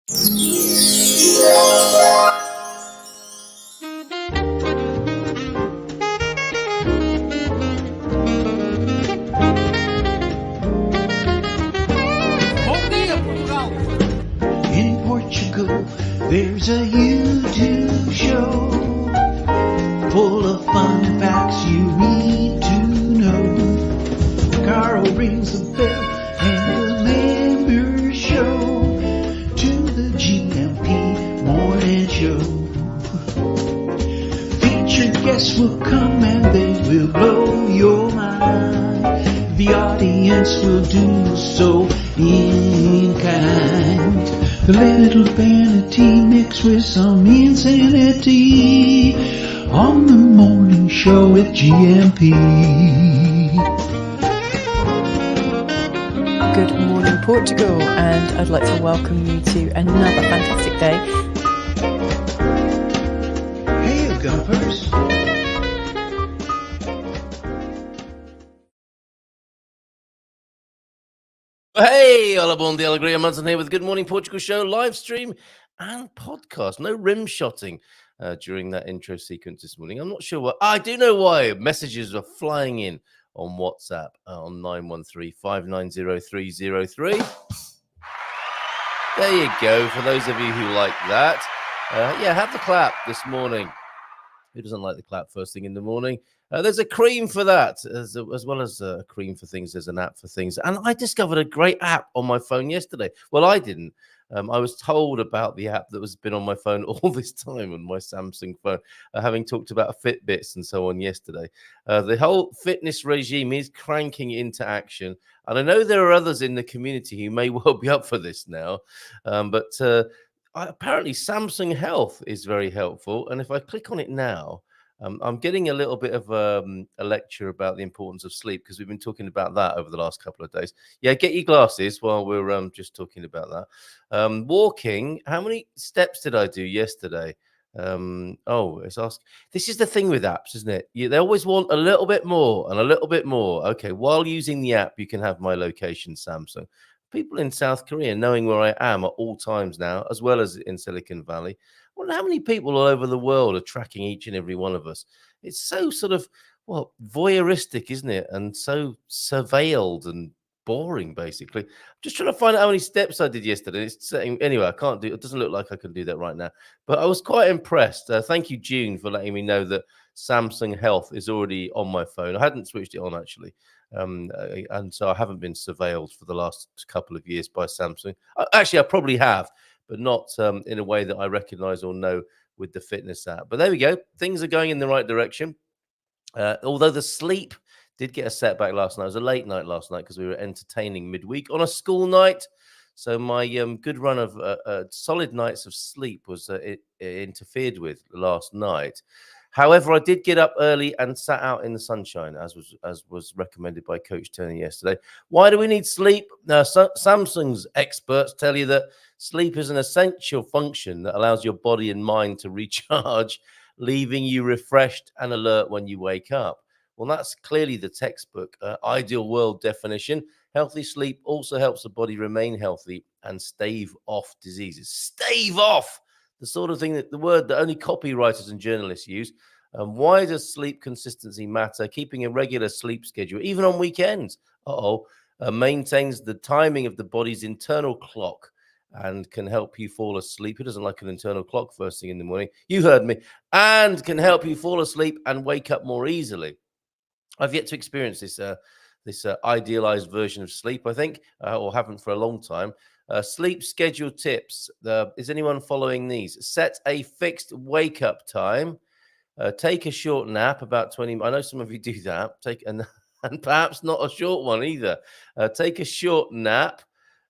Bom dia, Portugal! In Portugal, there's a YouTube show full of fun facts you need to know. Carl rings the bell and the members show to the GMP morning show. Featured guests will come and they will blow your mind. The audience will do so in kind. The little vanity mixed with some insanity on the morning show with GMP. Good morning, Portugal, and I'd like to welcome you to another fantastic day. Hey, Gumpers. Hey, hola, bon dia, alegria, Munson here with Good Morning Portugal show, live stream and podcast. No rim shotting during that intro sequence this morning. I'm not sure why. I do know why. Messages are flying in on WhatsApp on 913-590-303. There you go, for those of you who like that. Yeah, have the clap this morning. Who doesn't like the clap first thing in the morning? There's a cream for that, as well as a cream for things. There's an app for things. And I discovered a great app on my phone yesterday. Well, I didn't. I was told about the app that has been on my phone all this time on my Samsung phone, having talked about Fitbits and so on yesterday. The whole fitness regime is cranking into action. And I know there are others in the community who may well be up for this now. But apparently Samsung Health is very helpful. And if I click on it now, I'm getting a little bit of a lecture about the importance of sleep because we've been talking about that over the last couple of days. Yeah, get your glasses while we're just talking about that. Walking, how many steps did I do yesterday? It's asked. This is the thing with apps, isn't it? They always want a little bit more and a little bit more. Okay, while using the app, you can have my location, Samsung. People in South Korea knowing where I am at all times now, as well as in Silicon Valley. I wonder how many people all over the world are tracking each and every one of us. It's so sort of, voyeuristic, isn't it? And so surveilled and boring, basically. I'm just trying to find out how many steps I did yesterday. It's saying, anyway, I can't do it. It doesn't look like I can do that right now. But I was quite impressed. Thank you, June, for letting me know that Samsung Health is already on my phone. I hadn't switched it on, actually. And so I haven't been surveilled for the last couple of years by Samsung. Actually, I probably have, but not in a way that I recognize or know with the fitness app. But there we go. Things are going in the right direction. Although the sleep did get a setback last night. It was a late night last night because we were entertaining midweek on a school night. So my good run of solid nights of sleep was interfered with last night. However, I did get up early and sat out in the sunshine, as was recommended by Coach Tony yesterday. Why do we need sleep? Now, Samsung's experts tell you that sleep is an essential function that allows your body and mind to recharge, leaving you refreshed and alert when you wake up. Well, that's clearly the textbook ideal world definition. Healthy sleep also helps the body remain healthy and stave off diseases. Stave off! The sort of thing the word that only copywriters and journalists use. Why does sleep consistency matter? Keeping a regular sleep schedule, even on weekends, maintains the timing of the body's internal clock and can help you fall asleep. Who doesn't like an internal clock first thing in the morning? You heard me. And can help you fall asleep and wake up more easily. I've yet to experience this idealized version of sleep, I think, or haven't for a long time. Sleep schedule tips. Is anyone following these? Set a fixed wake-up time. Take a short nap, about 20. I know some of you do that. And perhaps not a short one either. Take a short nap,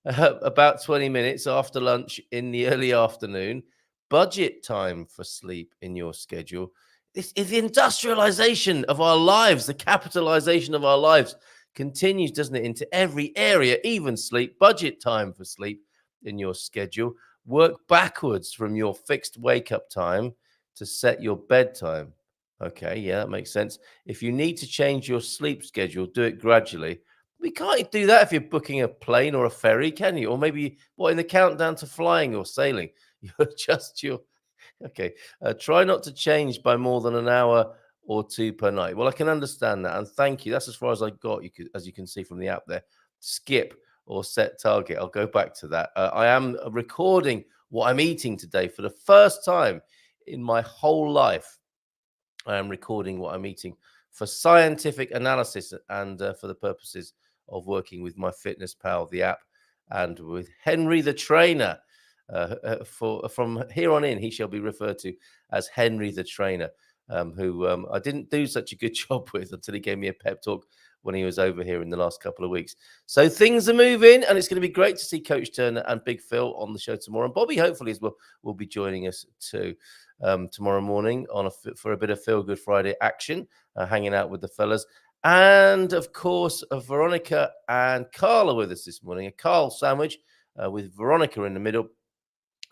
about 20 minutes after lunch in the early afternoon. Budget time for sleep in your schedule. It's the industrialization of our lives, the capitalization of our lives continues, doesn't it, into every area, even sleep. Budget time for sleep in your schedule. Work backwards from your fixed wake-up time to set your bedtime. Okay, yeah, that makes sense. If you need to change your sleep schedule, do it gradually. We can't do that if you're booking a plane or a ferry, can you? Or maybe what in the countdown to flying or sailing, you adjust your. Okay. Try not to change by more than an hour or two per night. Well, I can understand that, and thank you. That's as far as I got. You could, as you can see from the app there, skip or set target. I'll go back to that. I am recording what I'm eating today for the first time in my whole life. I am recording what I'm eating for scientific analysis and for the purposes of working with my Fitness Pal, the app, and with Henry the trainer. From here on in, he shall be referred to as Henry the trainer, who I didn't do such a good job with until he gave me a pep talk when he was over here in the last couple of weeks. So things are moving, and it's going to be great to see Coach Turner and Big Phil on the show tomorrow. And Bobby, hopefully, as well, will be joining us too tomorrow morning for a bit of Feel Good Friday action, hanging out with the fellas. And of course, Veronica and Carl are with us this morning. A Carl sandwich with Veronica in the middle,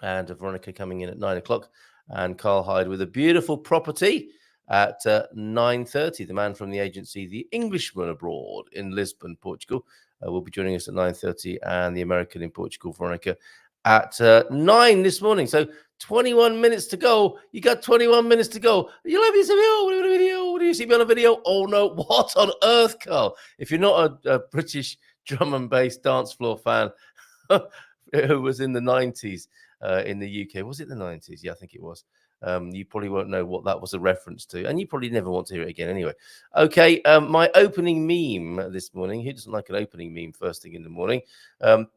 and Veronica coming in at 9 o'clock, and Carl Hyde with a beautiful property at 9:30. The man from the agency, the Englishman abroad in Lisbon, Portugal, will be joining us at 9:30, and the American in Portugal, Veronica, at 9 this morning. So 21 minutes to go. You got 21 minutes to go. You love this video. What do you see me on a video? Oh no, what on earth, Carl? If you're not a British drum and bass dance floor fan who was in the 90s in the UK, was it the 90s? Yeah, I think it was. You probably won't know what that was a reference to, and you probably never want to hear it again anyway. Okay, my opening meme this morning. Who doesn't like an opening meme first thing in the morning?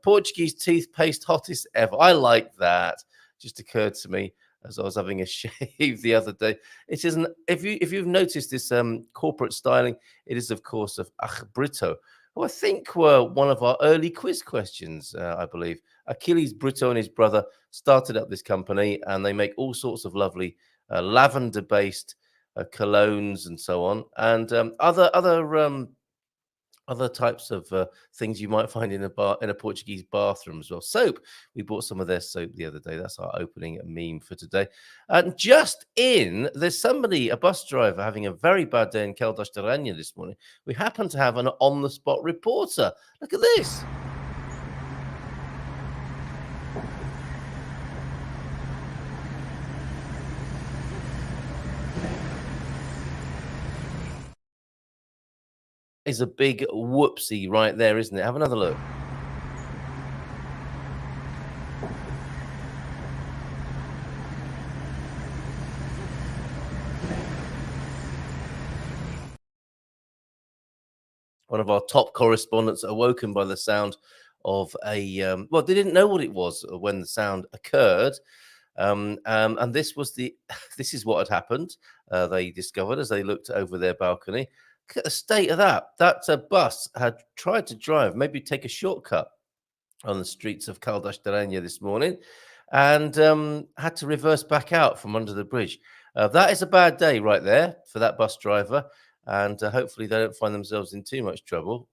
Portuguese toothpaste hottest ever. I like that. Just occurred to me as I was having a shave the other day. It isn't. If you've noticed this corporate styling, it is of course of Brito, who I think were one of our early quiz questions. I believe Achilles Brito and his brother started up this company, and they make all sorts of lovely lavender-based colognes and so on, and other types of things you might find in a Portuguese bathroom as well. Soap. We bought some of their soap the other day. That's our opening meme for today. And just in, there's somebody, a bus driver, having a very bad day in Caldas de Rainha this morning. We happen to have an on-the-spot reporter. Look at this. Is a big whoopsie right there, isn't it? Have another look. One of our top correspondents awoken by the sound of a well, they didn't know what it was when the sound occurred. And this was this is what had happened. They discovered as they looked over their balcony. Look at the state of that. That bus had tried to drive, maybe take a shortcut on the streets of Caldas de Rainha this morning, and had to reverse back out from under the bridge. That is a bad day right there for that bus driver, and hopefully they don't find themselves in too much trouble.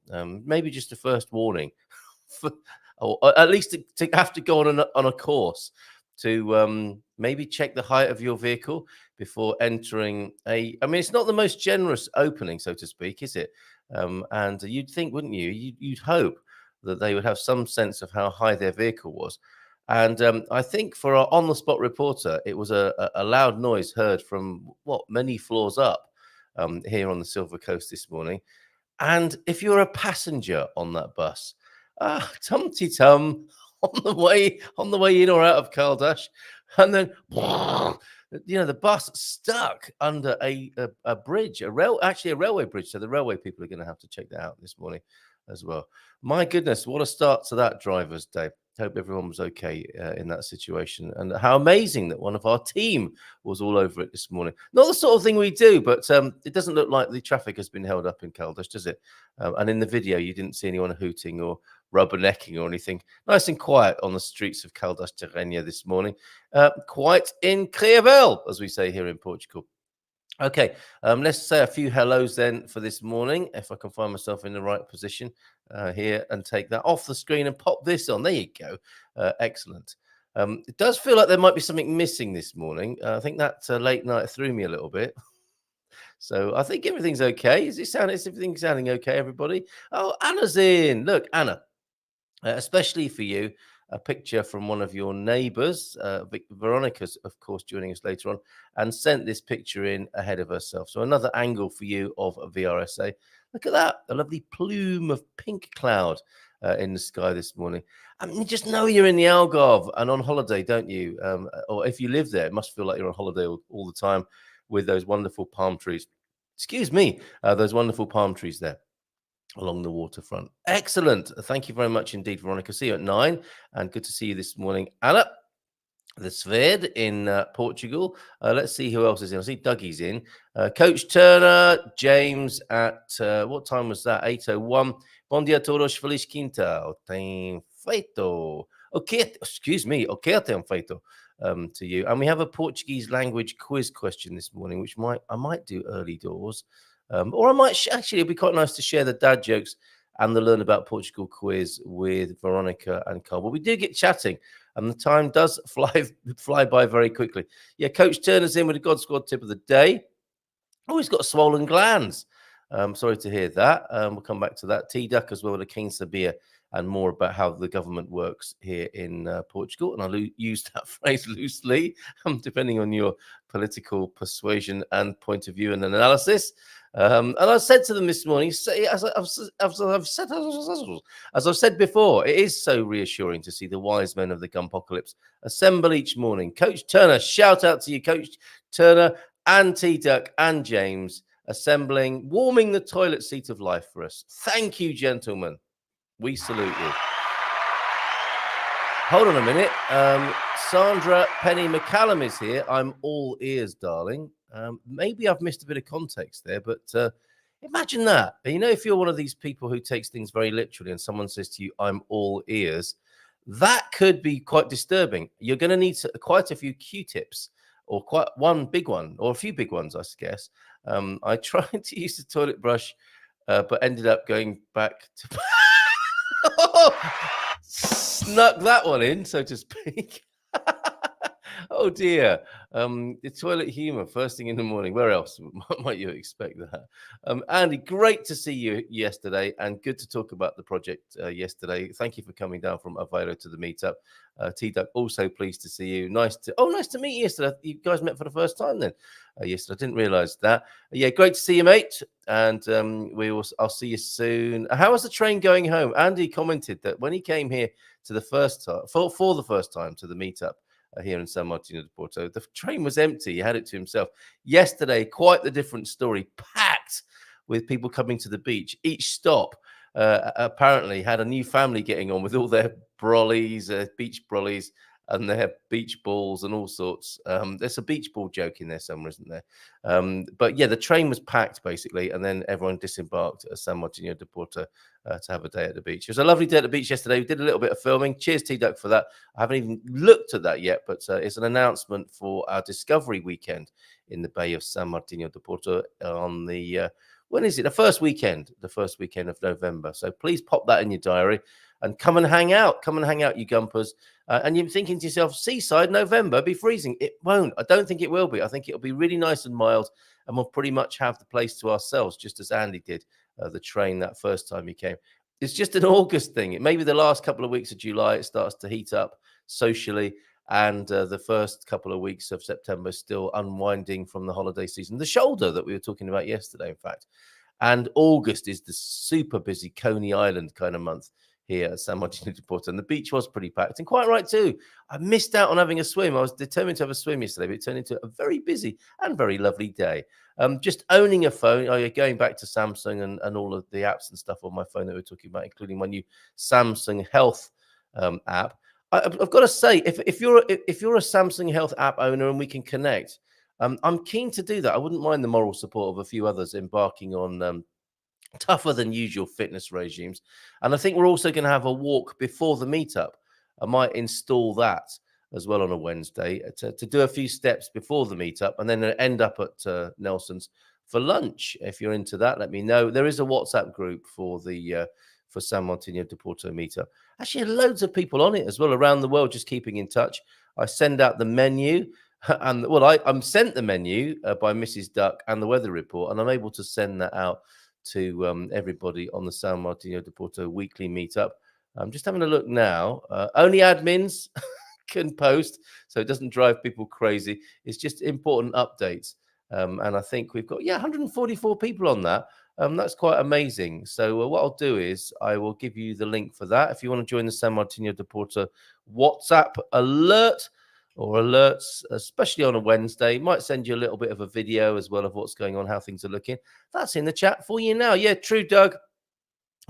Maybe just a first warning, or at least to have to go on a course to maybe check the height of your vehicle before entering I mean, it's not the most generous opening, so to speak, is it? And you'd think, wouldn't you? You'd hope that they would have some sense of how high their vehicle was. And I think for our on-the-spot reporter, it was a loud noise heard from, many floors up here on the Silver Coast this morning. And if you're a passenger on that bus, tum-ti-tum, on the way in or out of Caldas, and then the bus stuck under a bridge, actually a railway bridge. So the railway people are going to have to check that out this morning as well. My goodness, what a start to that driver's day. Hope everyone was okay in that situation, and how amazing that one of our team was all over it this morning. Not the sort of thing we do, but it doesn't look like the traffic has been held up in Caldas, does it? And in the video, you didn't see anyone hooting or rubbernecking or anything. Nice and quiet on the streets of Caldas de Rainha this morning. Quite incrível, as we say here in Portugal. Okay, let's say a few hellos then for this morning, if I can find myself in the right position here and take that off the screen and pop this on. There you go. Excellent. It does feel like there might be something missing this morning. I think that late night threw me a little bit. So I think everything's okay. Is everything sounding okay, everybody? Oh, Anna's in. Look, Anna, especially for you, a picture from one of your neighbours. Veronica's, of course, joining us later on, and sent this picture in ahead of herself. So another angle for you of a VRSA. Look at that, a lovely plume of pink cloud in the sky this morning. I mean, you just know you're in the Algarve and on holiday, don't you? Or if you live there, it must feel like you're on holiday all the time with those wonderful palm trees. Excuse me, those wonderful palm trees there along the waterfront. Excellent. Thank you very much indeed, Veronica. See you at 9, and good to see you this morning, Anna. The Sved in Portugal. Let's see who else is in. I see Dougie's in. Coach Turner, James at what time was that? 8:01. Bom dia a todos. Feliz quinta. Tem feito. Okay, excuse me. Okay, tem feito to you. And we have a Portuguese language quiz question this morning, which I might do early doors. Or I might actually, it'd be quite nice to share the dad jokes and the Learn About Portugal quiz with Veronica and Carl. But we do get chatting, and the time does fly by very quickly. Yeah, Coach Turner's in with a God Squad tip of the day. Oh, he's got swollen glands. Sorry to hear that. We'll come back to that. T-Duck as well with a King Sabia and more about how the government works here in Portugal. And I'll use that phrase loosely, depending on your political persuasion and point of view and analysis. And I said to them this morning, as I've said before, it is so reassuring to see the wise men of the Gumpocalypse assemble each morning. Coach Turner, shout out to you, Coach Turner, and T-Duck and James, assembling, warming the toilet seat of life for us. Thank you, gentlemen. We salute you. Hold on a minute. Sandra Penny McCallum is here. I'm all ears, darling. Maybe I've missed a bit of context there, but imagine that. You know, if you're one of these people who takes things very literally and someone says to you, I'm all ears, that could be quite disturbing. You're going to need quite a few Q-tips, or quite one big one, or a few big ones, I guess. I tried to use the toilet brush, but ended up going back to... Snuck that one in, so to speak. Oh dear. The toilet humor first thing in the morning. Where else might you expect that? Andy, great to see you yesterday, and good to talk about the project yesterday. Thank you for coming down from Aveiro to the meetup. T-Duck, also pleased to see you. Nice to meet you yesterday. You guys met for the first time then yesterday. I didn't realize that. Yeah, great to see you, mate. And I'll see you soon. How was the train going home? Andy commented that when he came here to the first time, for the first time to the meetup here in San Martino de Porto, the train was empty. He had it to himself. Yesterday, quite the different story, packed with people coming to the beach. Each stop apparently had a new family getting on with all their brollies, beach brollies, and their beach balls and all sorts. There's a beach ball joke in there somewhere, isn't there? But yeah, the train was packed basically, and then everyone disembarked at San Martino de Porto to have a day at the beach. It was a lovely day at the beach yesterday. We did a little bit of filming. Cheers, T-Duck, for that. I haven't even looked at that yet, but it's an announcement for our Discovery Weekend in the Bay of San Martino de Porto on the... when is it? The first weekend of November. So please pop that in your diary and come and hang out. Come and hang out, you gumpers. And you're thinking to yourself, seaside, November, be freezing. It won't. I don't think it will be. I think it'll be really nice and mild, and we'll pretty much have the place to ourselves, just as Andy did the train that first time he came. It's just an August thing. It may be the last couple of weeks of July, it starts to heat up socially, and the first couple of weeks of September still unwinding from the holiday season. The shoulder that we were talking about yesterday, in fact. And August is the super busy Coney Island kind of month here at San Martino de Porto. And the beach was pretty packed, and quite right too. I missed out on having a swim. I was determined to have a swim yesterday, but it turned into a very busy and very lovely day. Just owning a phone. Oh, you're going back to Samsung and all of the apps and stuff on my phone that we're talking about, including my new Samsung Health app. I've got to say, if you're a Samsung Health app owner and we can connect, I'm keen to do that. I wouldn't mind the moral support of a few others embarking on tougher than usual fitness regimes. And I think we're also going to have a walk before the meetup. I might install that as well on a Wednesday to do a few steps before the meetup, and then end up at Nelson's for lunch. If you're into that, let me know. There is a WhatsApp group for the for San Martino de Porto meetup. Actually, loads of people on it as well around the world, just keeping in touch. I send out the menu And well, I'm sent the menu by Mrs. Duck and the weather report, and I'm able to send that out to everybody on the San Martino de Porto weekly meetup. I'm just having a look now. Only admins can post, so it doesn't drive people crazy. It's just important updates. And I think we've got 144 people on that. That's quite amazing. So what I'll do is I will give you the link for that. If you want to join the San Martino de Porto WhatsApp alert or alerts, especially on a Wednesday, might send you a little bit of a video as well of what's going on, how things are looking. That's in the chat for you now. Yeah, true, Doug.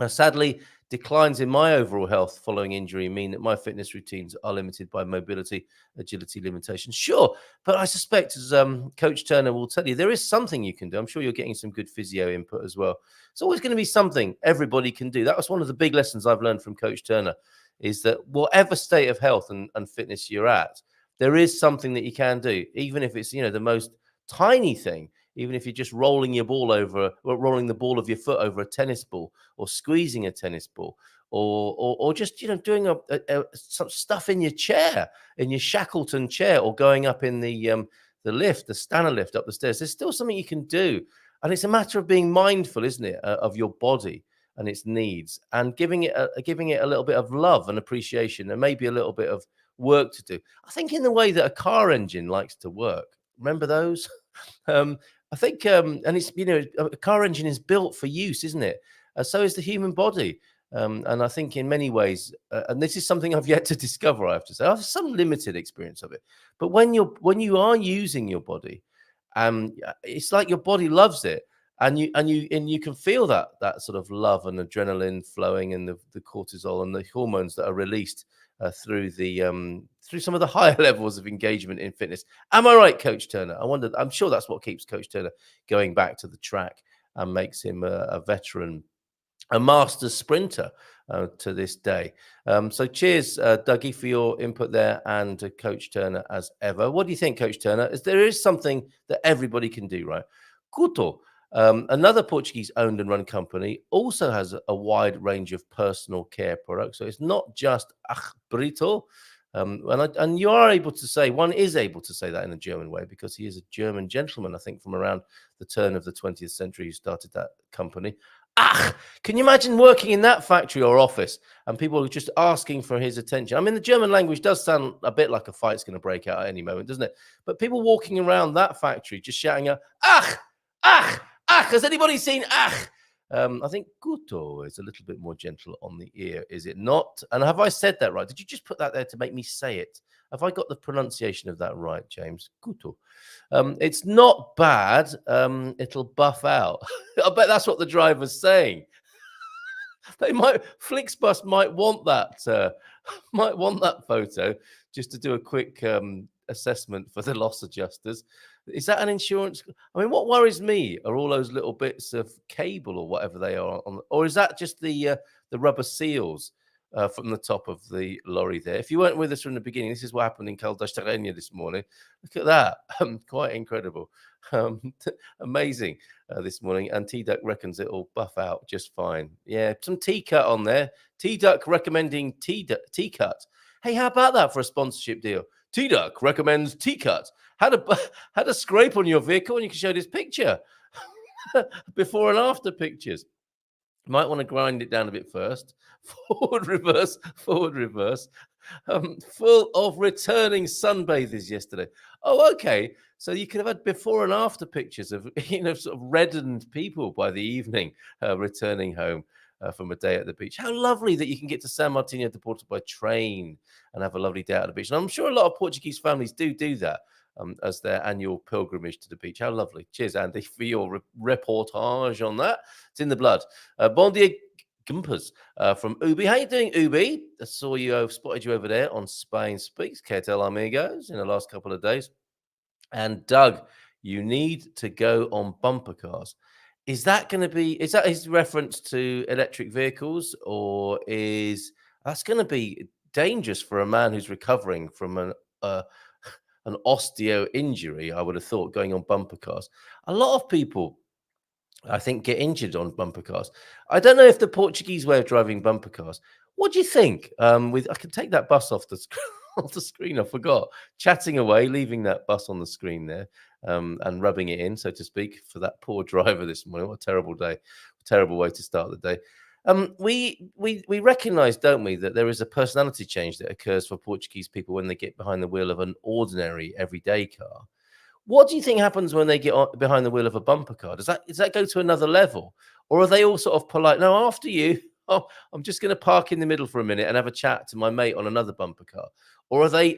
Sadly, declines in my overall health following injury mean that my fitness routines are limited by mobility, agility limitations. Sure, but I suspect, as Coach Turner will tell you, there is something you can do. I'm sure you're getting some good physio input as well. It's always going to be something everybody can do. That was one of the big lessons I've learned from Coach Turner, is that whatever state of health and fitness you're at, there is something that you can do, even if it's, the most tiny thing. Even if you're just rolling the ball of your foot over a tennis ball, or squeezing a tennis ball, or just doing some stuff in your chair, in your Shackleton chair, or going up in the lift, the Stanner lift up the stairs. There's still something you can do, and it's a matter of being mindful, isn't it, of your body and its needs, and giving it a little bit of love and appreciation, and maybe a little bit of work to do. I think in the way that a car engine likes to work. Remember those? I think, and it's, a car engine is built for use, isn't it? So is the human body. And I think in many ways, and this is something I've yet to discover, I have to say, I have some limited experience of it. But when you are using your body, it's like your body loves it. And you can feel that sort of love and adrenaline flowing, and the cortisol and the hormones that are released through some of the higher levels of engagement in fitness. Am I right, Coach Turner? I'm sure that's what keeps Coach Turner going back to the track and makes him a veteran, a master sprinter to this day. So cheers, Dougie, for your input there, and to Coach Turner as ever. What do you think, Coach Turner? There is something that everybody can do, right? Couto. Another Portuguese owned and run company also has a wide range of personal care products. So it's not just Brito. And you are able to say, one is able to say that in a German way, because he is a German gentleman, I think, from around the turn of the 20th century, who started that company. Can you imagine working in that factory or office and people just asking for his attention? I mean, the German language does sound a bit like a fight's going to break out at any moment, doesn't it? But people walking around that factory just shouting out, has anybody seen I think Guto is a little bit more gentle on the ear, is it not? And have I said that right? Did you just put that there to make me say it? Have I got the pronunciation of that right, James? Guto. It's not bad. It'll buff out. I bet that's what the driver's saying. Flixbus might want that photo just to do a quick assessment for the loss adjusters. Is that an insurance? I mean, what worries me are all those little bits of cable or whatever they are or is that just the rubber seals from the top of the lorry there? If you weren't with us from the beginning, this is what happened in Caldas this morning. Look at that. Quite incredible. Amazing this morning. And T-Duck reckons it'll buff out just fine. Yeah, some T-Cut on there. T-Duck recommending T-Cut. Hey, how about that for a sponsorship deal? T-Duck recommends T-Cut. Had a scrape on your vehicle, and you can show this picture. Before and after pictures. You might want to grind it down a bit first. Forward, reverse. Full of returning sunbathers yesterday. Oh, okay. So you could have had before and after pictures of, sort of reddened people by the evening returning home from a day at the beach. How lovely that you can get to San Martino de Porto by train and have a lovely day at the beach. And I'm sure a lot of Portuguese families do that as their annual pilgrimage to the beach. How lovely. Cheers, Andy, for your reportage on that. It's in the blood. Bon dia, Gumpers from Ubi. How you doing, Ubi? I saw you, spotted you over there on Spain Speaks. Que tal, amigos, in the last couple of days. And Doug, you need to go on bumper cars. Is that his reference to electric vehicles, or is that's going to be dangerous for a man who's recovering from an osteo injury? I would have thought, going on bumper cars. A lot of people, I think, get injured on bumper cars. I don't know if the Portuguese way of driving bumper cars. What do you think? I can take that bus off the screen. off the screen. I forgot. Chatting away, leaving that bus on the screen there, and rubbing it in, so to speak, for that poor driver this morning. What a terrible day. Terrible way to start the day. We recognise, don't we, that there is a personality change that occurs for Portuguese people when they get behind the wheel of an ordinary, everyday car. What do you think happens when they get behind the wheel of a bumper car? Does that go to another level, or are they all sort of polite? No, after you. Oh, I'm just going to park in the middle for a minute and have a chat to my mate on another bumper car. Or do they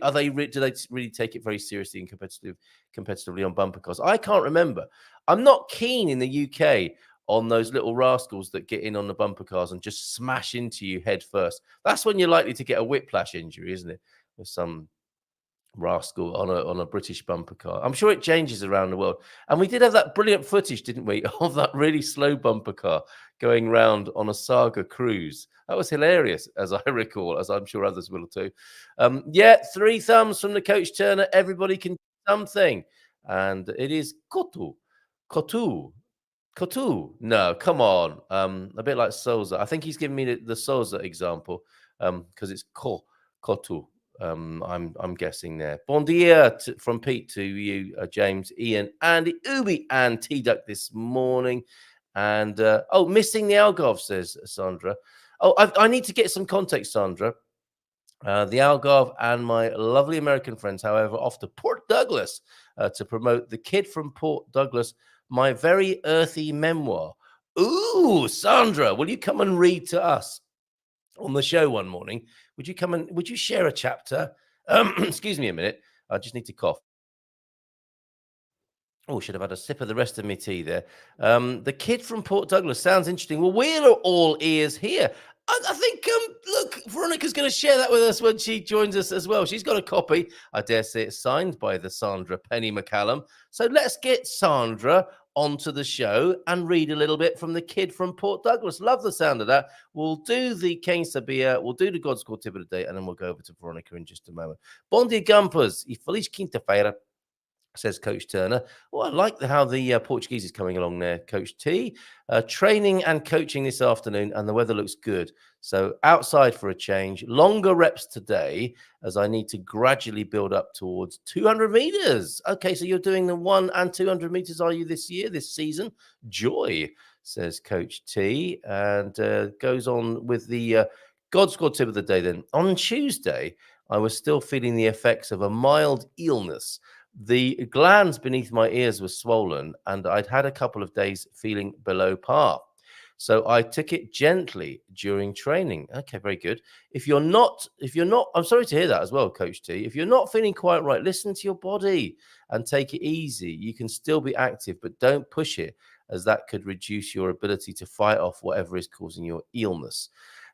really take it very seriously and competitively on bumper cars? I can't remember. I'm not keen in the UK on those little rascals that get in on the bumper cars and just smash into you head first. That's when you're likely to get a whiplash injury, isn't it? With some rascal on a British bumper car. I'm sure it changes around the world. And we did have that brilliant footage, didn't we, of that really slow bumper car going round on a Saga cruise. That was hilarious, as I recall, as I'm sure others will too. Yeah, 3 thumbs from the coach Turner. Everybody can do something. And it is Kotu. No, come on. A bit like Souza. I think he's giving me the Souza example because it's Kotu. I'm guessing there. Bon dia from Pete to you, James, Ian, Andy, Ubi, and T-Duck this morning. And, missing the Algarve, says Sandra. Oh, I need to get some context, Sandra. The Algarve and my lovely American friends, however, off to Port Douglas to promote The Kid from Port Douglas, my very earthy memoir. Ooh, Sandra, will you come and read to us on the show one morning? Would you share a chapter? Excuse me a minute. I just need to cough. Oh, should have had a sip of the rest of my tea there. The Kid from Port Douglas sounds interesting. Well, we're all ears here. I think, look, Veronica's going to share that with us when she joins us as well. She's got a copy. I dare say it's signed by the Sandra Penny McCallum. So let's get Sandra onto the show and read a little bit from The Kid from Port Douglas. Love the sound of that. We'll do the Quem Sabia, we'll do the God's Call tip of the day, and then we'll go over to Veronica in just a moment. Bom dia, Gumpers, e feliz quinta-feira, says Coach Turner. Oh, I like how the Portuguese is coming along there, Coach T. Training and coaching this afternoon, and the weather looks good. So outside for a change. Longer reps today, as I need to gradually build up towards 200 meters. Okay, so you're doing the 1 and 200 meters, are you, this season? Joy, says Coach T. And goes on with the God Squad tip of the day then. On Tuesday, I was still feeling the effects of a mild illness. The glands beneath my ears were swollen, and I'd had a couple of days feeling below par. So I took it gently during training. Okay, very good. If you're not, I'm sorry to hear that as well, Coach T. If you're not feeling quite right, listen to your body and take it easy. You can still be active, but don't push it, as that could reduce your ability to fight off whatever is causing your illness.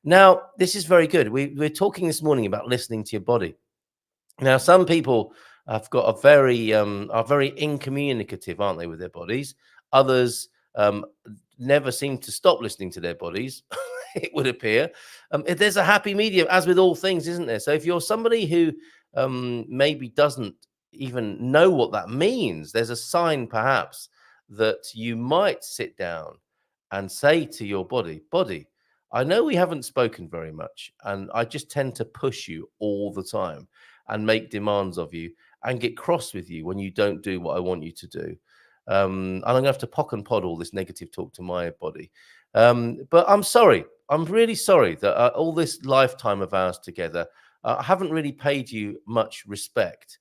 Now, this is very good. We're talking this morning about listening to your body. Now, some people have got are very incommunicative, aren't they, with their bodies? Others never seem to stop listening to their bodies, it would appear. There's a happy medium, as with all things, isn't there? So if you're somebody who maybe doesn't even know what that means, there's a sign perhaps that you might sit down and say to your body, I know we haven't spoken very much, and I just tend to push you all the time and make demands of you and get cross with you when you don't do what I want you to do. And I'm going to have to pock and pod all this negative talk to my body. But I'm sorry. I'm really sorry that all this lifetime of ours together, I haven't really paid you much respect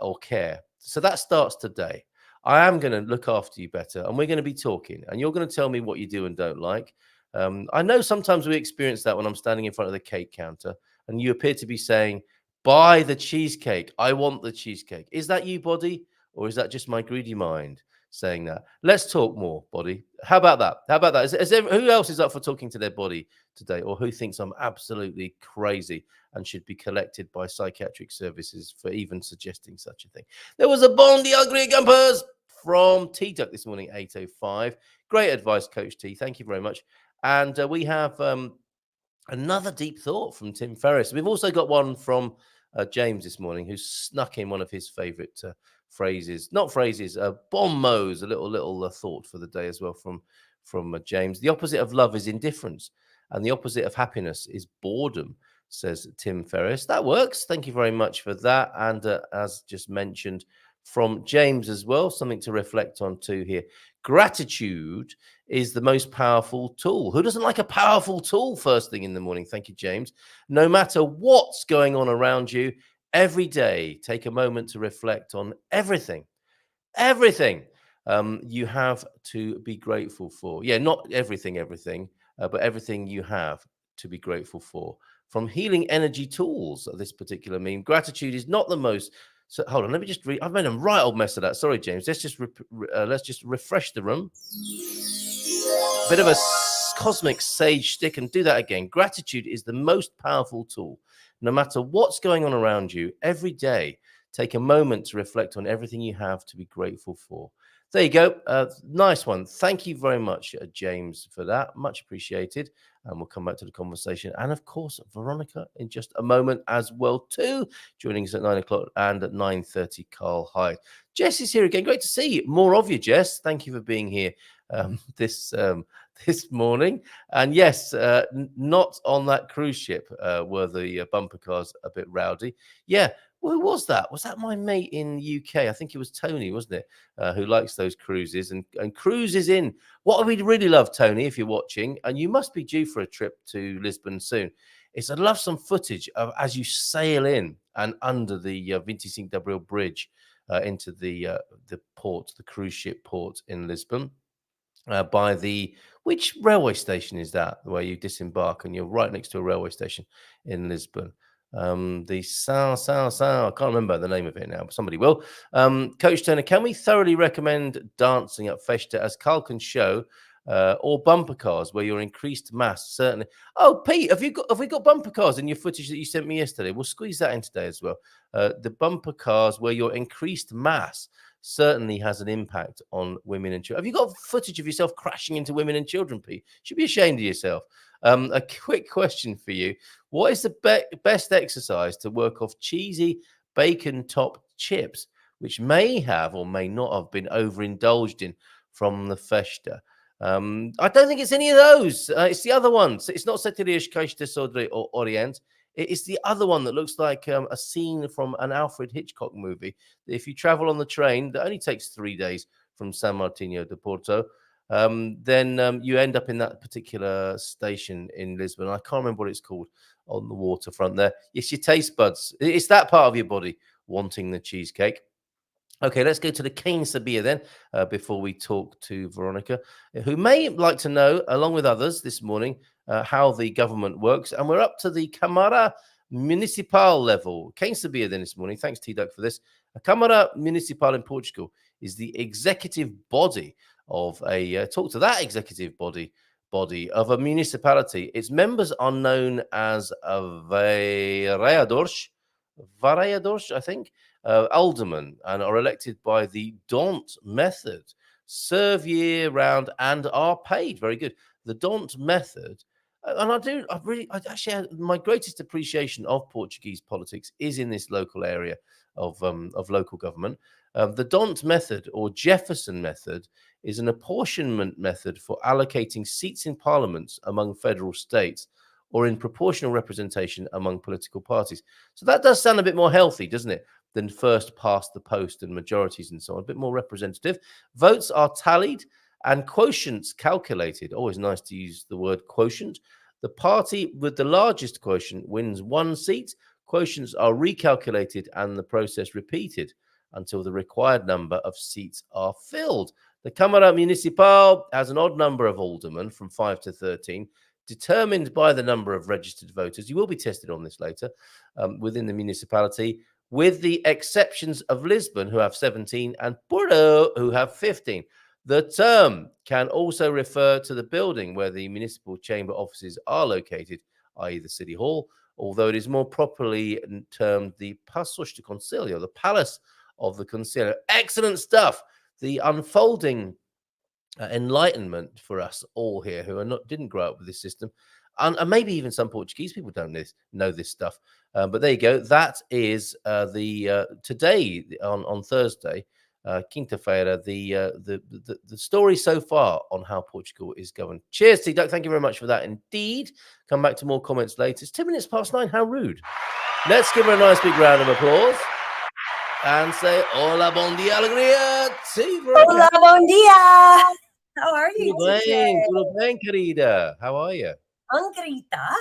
or care. So that starts today. I am going to look after you better, and we're going to be talking, and you're going to tell me what you do and don't like. I know sometimes we experience that when I'm standing in front of the cake counter, and you appear to be saying, buy the cheesecake. I want the cheesecake. Is that you, body? Or is that just my greedy mind saying that? Let's talk more, body. How about that? Who else is up for talking to their body today? Or who thinks I'm absolutely crazy and should be collected by psychiatric services for even suggesting such a thing? There was a bon dia, Gumpers, from T-Duck this morning, 8:05. Great advice, Coach T. Thank you very much. And we have another deep thought from Tim Ferriss. We've also got one from James this morning, who snuck in one of his favorite phrases, bon mots, a little thought for the day as well from James. The opposite of love is indifference, and the opposite of happiness is boredom, says Tim Ferris. That works. Thank you very much for that. And as just mentioned from James as well, something to reflect on too here. Gratitude is the most powerful tool. Who doesn't like a powerful tool first thing in the morning? Thank you, James. No matter what's going on around you, every day, take a moment to reflect on everything you have to be grateful for. Yeah, not everything, but everything you have to be grateful for. From Healing Energy Tools, this particular meme, gratitude is not the most. So hold on, let me just read. I've made a right old mess of that. Sorry, James. Let's just refresh the room. Bit of a cosmic sage stick and do that again. Gratitude is the most powerful tool. No matter what's going on around you, every day, take a moment to reflect on everything you have to be grateful for. There you go. Nice one. Thank you very much, James, for that. Much appreciated. And we'll come back to the conversation. And of course, Veronica in just a moment as well, too. Joining us at 9 o'clock and at 9:30, Carl Hyde. Jess is here again. Great to see you. More of you, Jess. Thank you for being here this morning. And yes, not on that cruise ship were the bumper cars a bit rowdy. Yeah. Who was that? Was that my mate in UK? I think it was Tony, wasn't it? Who likes those cruises and cruises in. What we'd really love, Tony, if you're watching, and you must be due for a trip to Lisbon soon, is I'd love some footage of as you sail in and under the 25 de Abril bridge into the port, the cruise ship port in Lisbon. By the which railway station is that where you disembark and you're right next to a railway station in Lisbon? The I can't remember the name of it now, but somebody will. Coach Turner, can we thoroughly recommend dancing at Festa as Carl can show, or bumper cars where your increased mass certainly? Oh, Pete, have we got bumper cars in your footage that you sent me yesterday? We'll squeeze that in today as well. The bumper cars where your increased mass certainly has an impact on women and children. Have you got footage of yourself crashing into women and children, Pete? You should be ashamed of yourself. A quick question for you. What is the best exercise to work off cheesy bacon-topped chips, which may have or may not have been overindulged in from the Festa? I don't think it's any of those. It's the other one. It's not Setirias Caixa Sodre or Orient. It's the other one that looks like a scene from an Alfred Hitchcock movie. If you travel on the train, that only takes 3 days from San Martinho de Porto, then you end up in that particular station in Lisbon. I can't remember what it's called on the waterfront there. It's your taste buds. It's that part of your body wanting the cheesecake. Okay, let's go to the Cane Sabia then, before we talk to Veronica, who may like to know, along with others this morning, how the government works. And we're up to the Câmara Municipal level. Cane Sabia then this morning. Thanks, T-Duck, for this. A Câmara Municipal in Portugal is the executive body of a, talk to that executive body of a municipality. Its members are known as vereadores, I think. Aldermen, and are elected by the D'Hondt method, serve year round and are paid. Very good. The D'Hondt method, and my greatest appreciation of Portuguese politics is in this local area of local government. The D'Hondt method, or Jefferson method, is an apportionment method for allocating seats in parliaments among federal states, or in proportional representation among political parties. So that does sound a bit more healthy, doesn't it, than first past the post and majorities and so on. A bit more representative. Votes are tallied and quotients calculated. Always nice to use the word quotient. The party with the largest quotient wins one seat. Quotients are recalculated and the process repeated until the required number of seats are filled. The Câmara Municipal has an odd number of aldermen, from 5 to 13, determined by the number of registered voters. You will be tested on this later, within the municipality, with the exceptions of Lisbon, who have 17, and Porto, who have 15. The term can also refer to the building where the municipal chamber offices are located, i.e. the city hall, although it is more properly termed the Passos de Conselho, the palace of the Conselho. Excellent stuff. The unfolding enlightenment for us all here who didn't grow up with this system, and maybe even some Portuguese people don't know this stuff. But there you go. That is today on Thursday. quinta-feira, the story so far on how Portugal is going. Cheers, T-Duck. Thank you very much for that indeed. Come back to more comments later. It's 2 minutes past 9. How rude. Let's give her a nice big round of applause and say hola, bon dia, alegria. Hola, bon dia. How are you today? Tudo bem, querida. How are you? Angrita.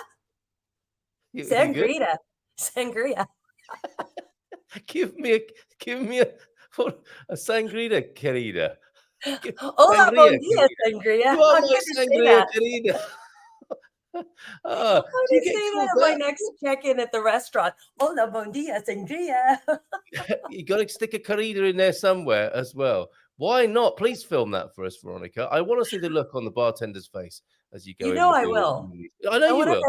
You Sangria. Give me a sangria, querida. Hola, bon dia, sangria. You are I'm my going to say sangria, that. querida. I'm going to say that at my next check-in at the restaurant. Hola, bon dia, sangria. You got to stick a querida in there somewhere as well. Why not? Please film that for us, Veronica. I want to see the look on the bartender's face as you go. You know I will. I know you will.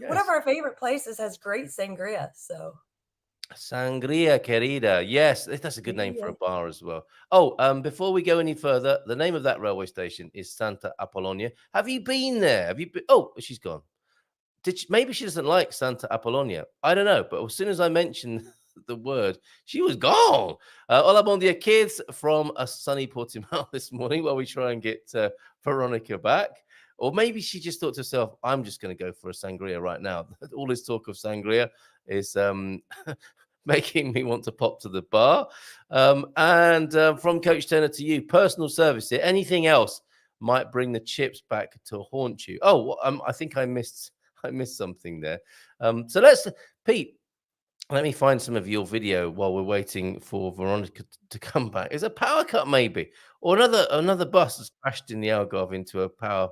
One of our favorite places has great sangria. So Sangria, querida. Yes, that's a good name for a bar as well. Oh, before we go any further, the name of that railway station is Santa Apollonia. Have you been there? Have you been? Oh, she's gone. Maybe she doesn't like Santa Apollonia. I don't know. But as soon as I mentioned the word, she was gone. Hola, bon dia, kids, from a sunny Portimao this morning while we try and get Veronica back. Or maybe she just thought to herself, I'm just going to go for a sangria right now. All this talk of sangria is making me want to pop to the bar. And from Coach Turner to you, personal service here. Anything else might bring the chips back to haunt you? Oh, I think I missed something there. So Pete, let me find some of your video while we're waiting for Veronica to come back. Is a power cut maybe? Or another bus has crashed in the Algarve into a power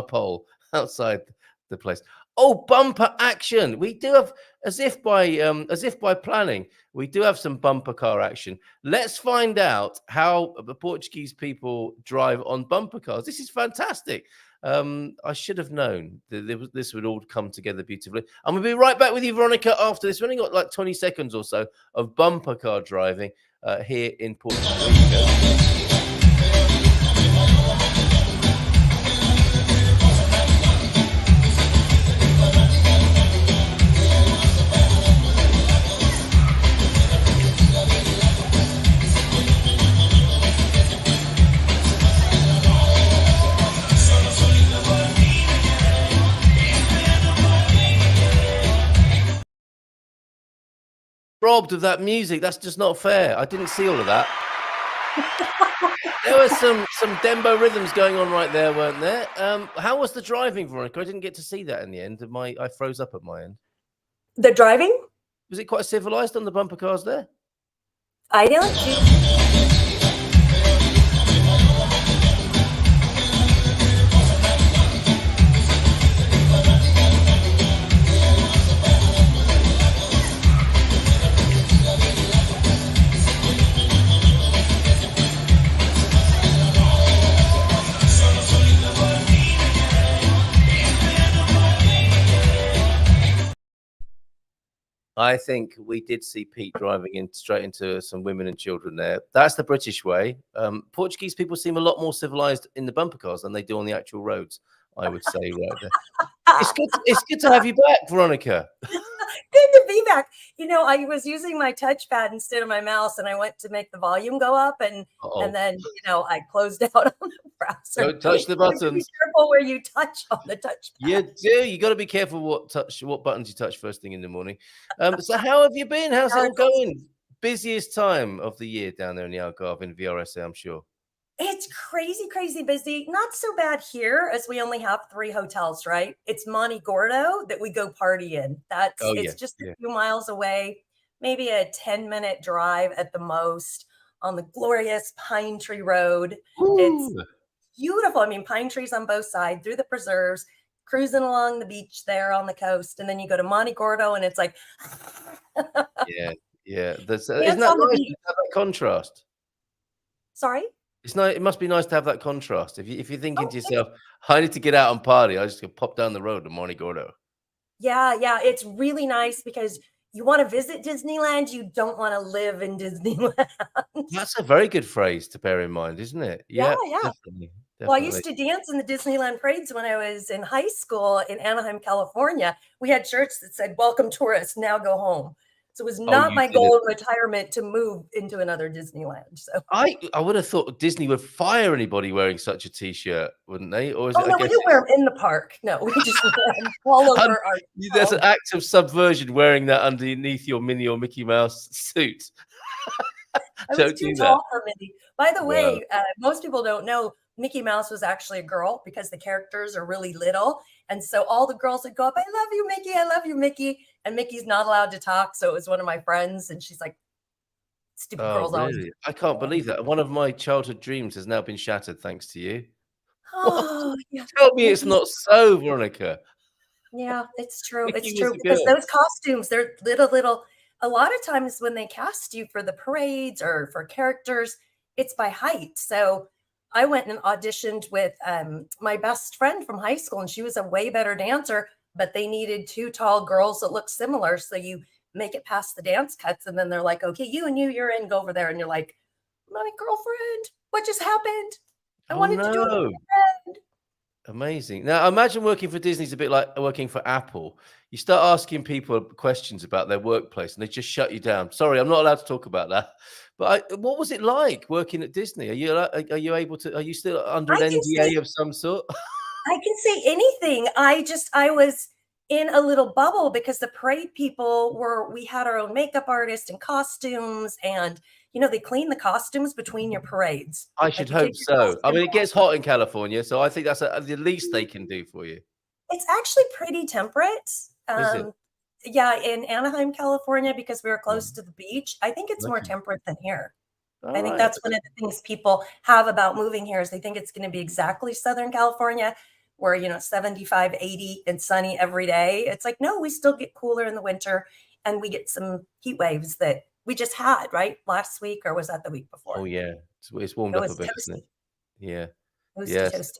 pole outside the place. Oh, bumper action. We do have, as if by planning, we do have some bumper car action. Let's find out how the Portuguese people drive on bumper cars. This is fantastic. I should have known that this would all come together beautifully. I'm going to be right back with you, Veronica, after this. We've only got like 20 seconds or so of bumper car driving here in Portugal. There you go. Robbed of that music. That's just not fair. I didn't see all of that. There was some Dembo rhythms going on right there, weren't there? How was the driving, Veronica? I didn't get to see that in the end. I froze up at my end. The driving? Was it quite civilized on the bumper cars there? I don't. I think we did see Pete driving straight into some women and children there. That's the British way. Portuguese people seem a lot more civilized in the bumper cars than they do on the actual roads, I would say right there. It's good to have you back, Veronica. Good to be back. I was using my touchpad instead of my mouse, and I went to make the volume go up, and then I closed out on the browser. Don't touch the buttons. Be careful where you touch on the touchpad. You do. You got to be careful what buttons you touch first thing in the morning. So how have you been? How's it all going? Busiest time of the year down there in the Algarve in VRSA, I'm sure. It's crazy busy. Not so bad here, as we only have 3 hotels, right? It's Monte Gordo that we go party in. It's just a few miles away, maybe a 10-minute drive at the most on the glorious Pine Tree Road. Ooh. It's beautiful. I mean, pine trees on both sides, through the preserves, cruising along the beach there on the coast. And then you go to Monte Gordo and it's like... Yeah. Isn't that nice to have that contrast? Sorry? It must be nice to have that contrast. If you're thinking to yourself, I need to get out and party, I just go pop down the road to Monte Gordo. Yeah, it's really nice because you want to visit Disneyland, you don't want to live in Disneyland. That's a very good phrase to bear in mind, isn't it? Yeah. Definitely. Well, I used to dance in the Disneyland parades when I was in high school in Anaheim, California. We had shirts that said, "Welcome tourists, now go home." So it was not my didn't. goal in retirement to move into another Disneyland. So I would have thought Disney would fire anybody wearing such a T-shirt, wouldn't they? Or is oh it? no, I we guess didn't wear them in the park. No, we just wear them all over our. there's an act of subversion wearing that underneath your Minnie or Mickey Mouse suit. I was too tall for Minnie. By the way, most people don't know Mickey Mouse was actually a girl because the characters are really little. And so all the girls would go up, I love you, Mickey. I love you, Mickey. And Mickey's not allowed to talk. So it was one of my friends. And she's like, stupid girls really? always. I can't believe that. One of my childhood dreams has now been shattered thanks to you. Oh, yeah. Tell me it's not so, Veronica. Yeah, it's true. Mickey It's true. was a Because girl. those costumes, they're little. A lot of times when they cast you for the parades or for characters, it's by height. So I went and auditioned with my best friend from high school, and she was a way better dancer, but they needed two tall girls that look similar. So you make it past the dance cuts, and then they're like, okay, you and you're in, go over there. And you're like, my girlfriend, what just happened? I wanted to do it with my friend. Amazing. Now, imagine working for Disney's a bit like working for Apple. You start asking people questions about their workplace and they just shut you down. Sorry, I'm not allowed to talk about that. But what was it like working at Disney? Are you able to? Are you still under an NDA of some sort? I can say anything. I was in a little bubble because the parade people we had our own makeup artist and costumes, and they clean the costumes between your parades. I should hope so. I mean, it gets hot in California, so I think that's the least they can do for you. It's actually pretty temperate. Is it? Yeah, in Anaheim, California, because we were close to the beach, I think it's more temperate than here. I think that's one of the things people have about moving here is they think it's going to be exactly Southern California where, 75, 80 and sunny every day. It's like, no, we still get cooler in the winter and we get some heat waves that we just had, right? Last week, or was that the week before? Oh, yeah. It's warmed up a bit, isn't it? Yeah. Toasty.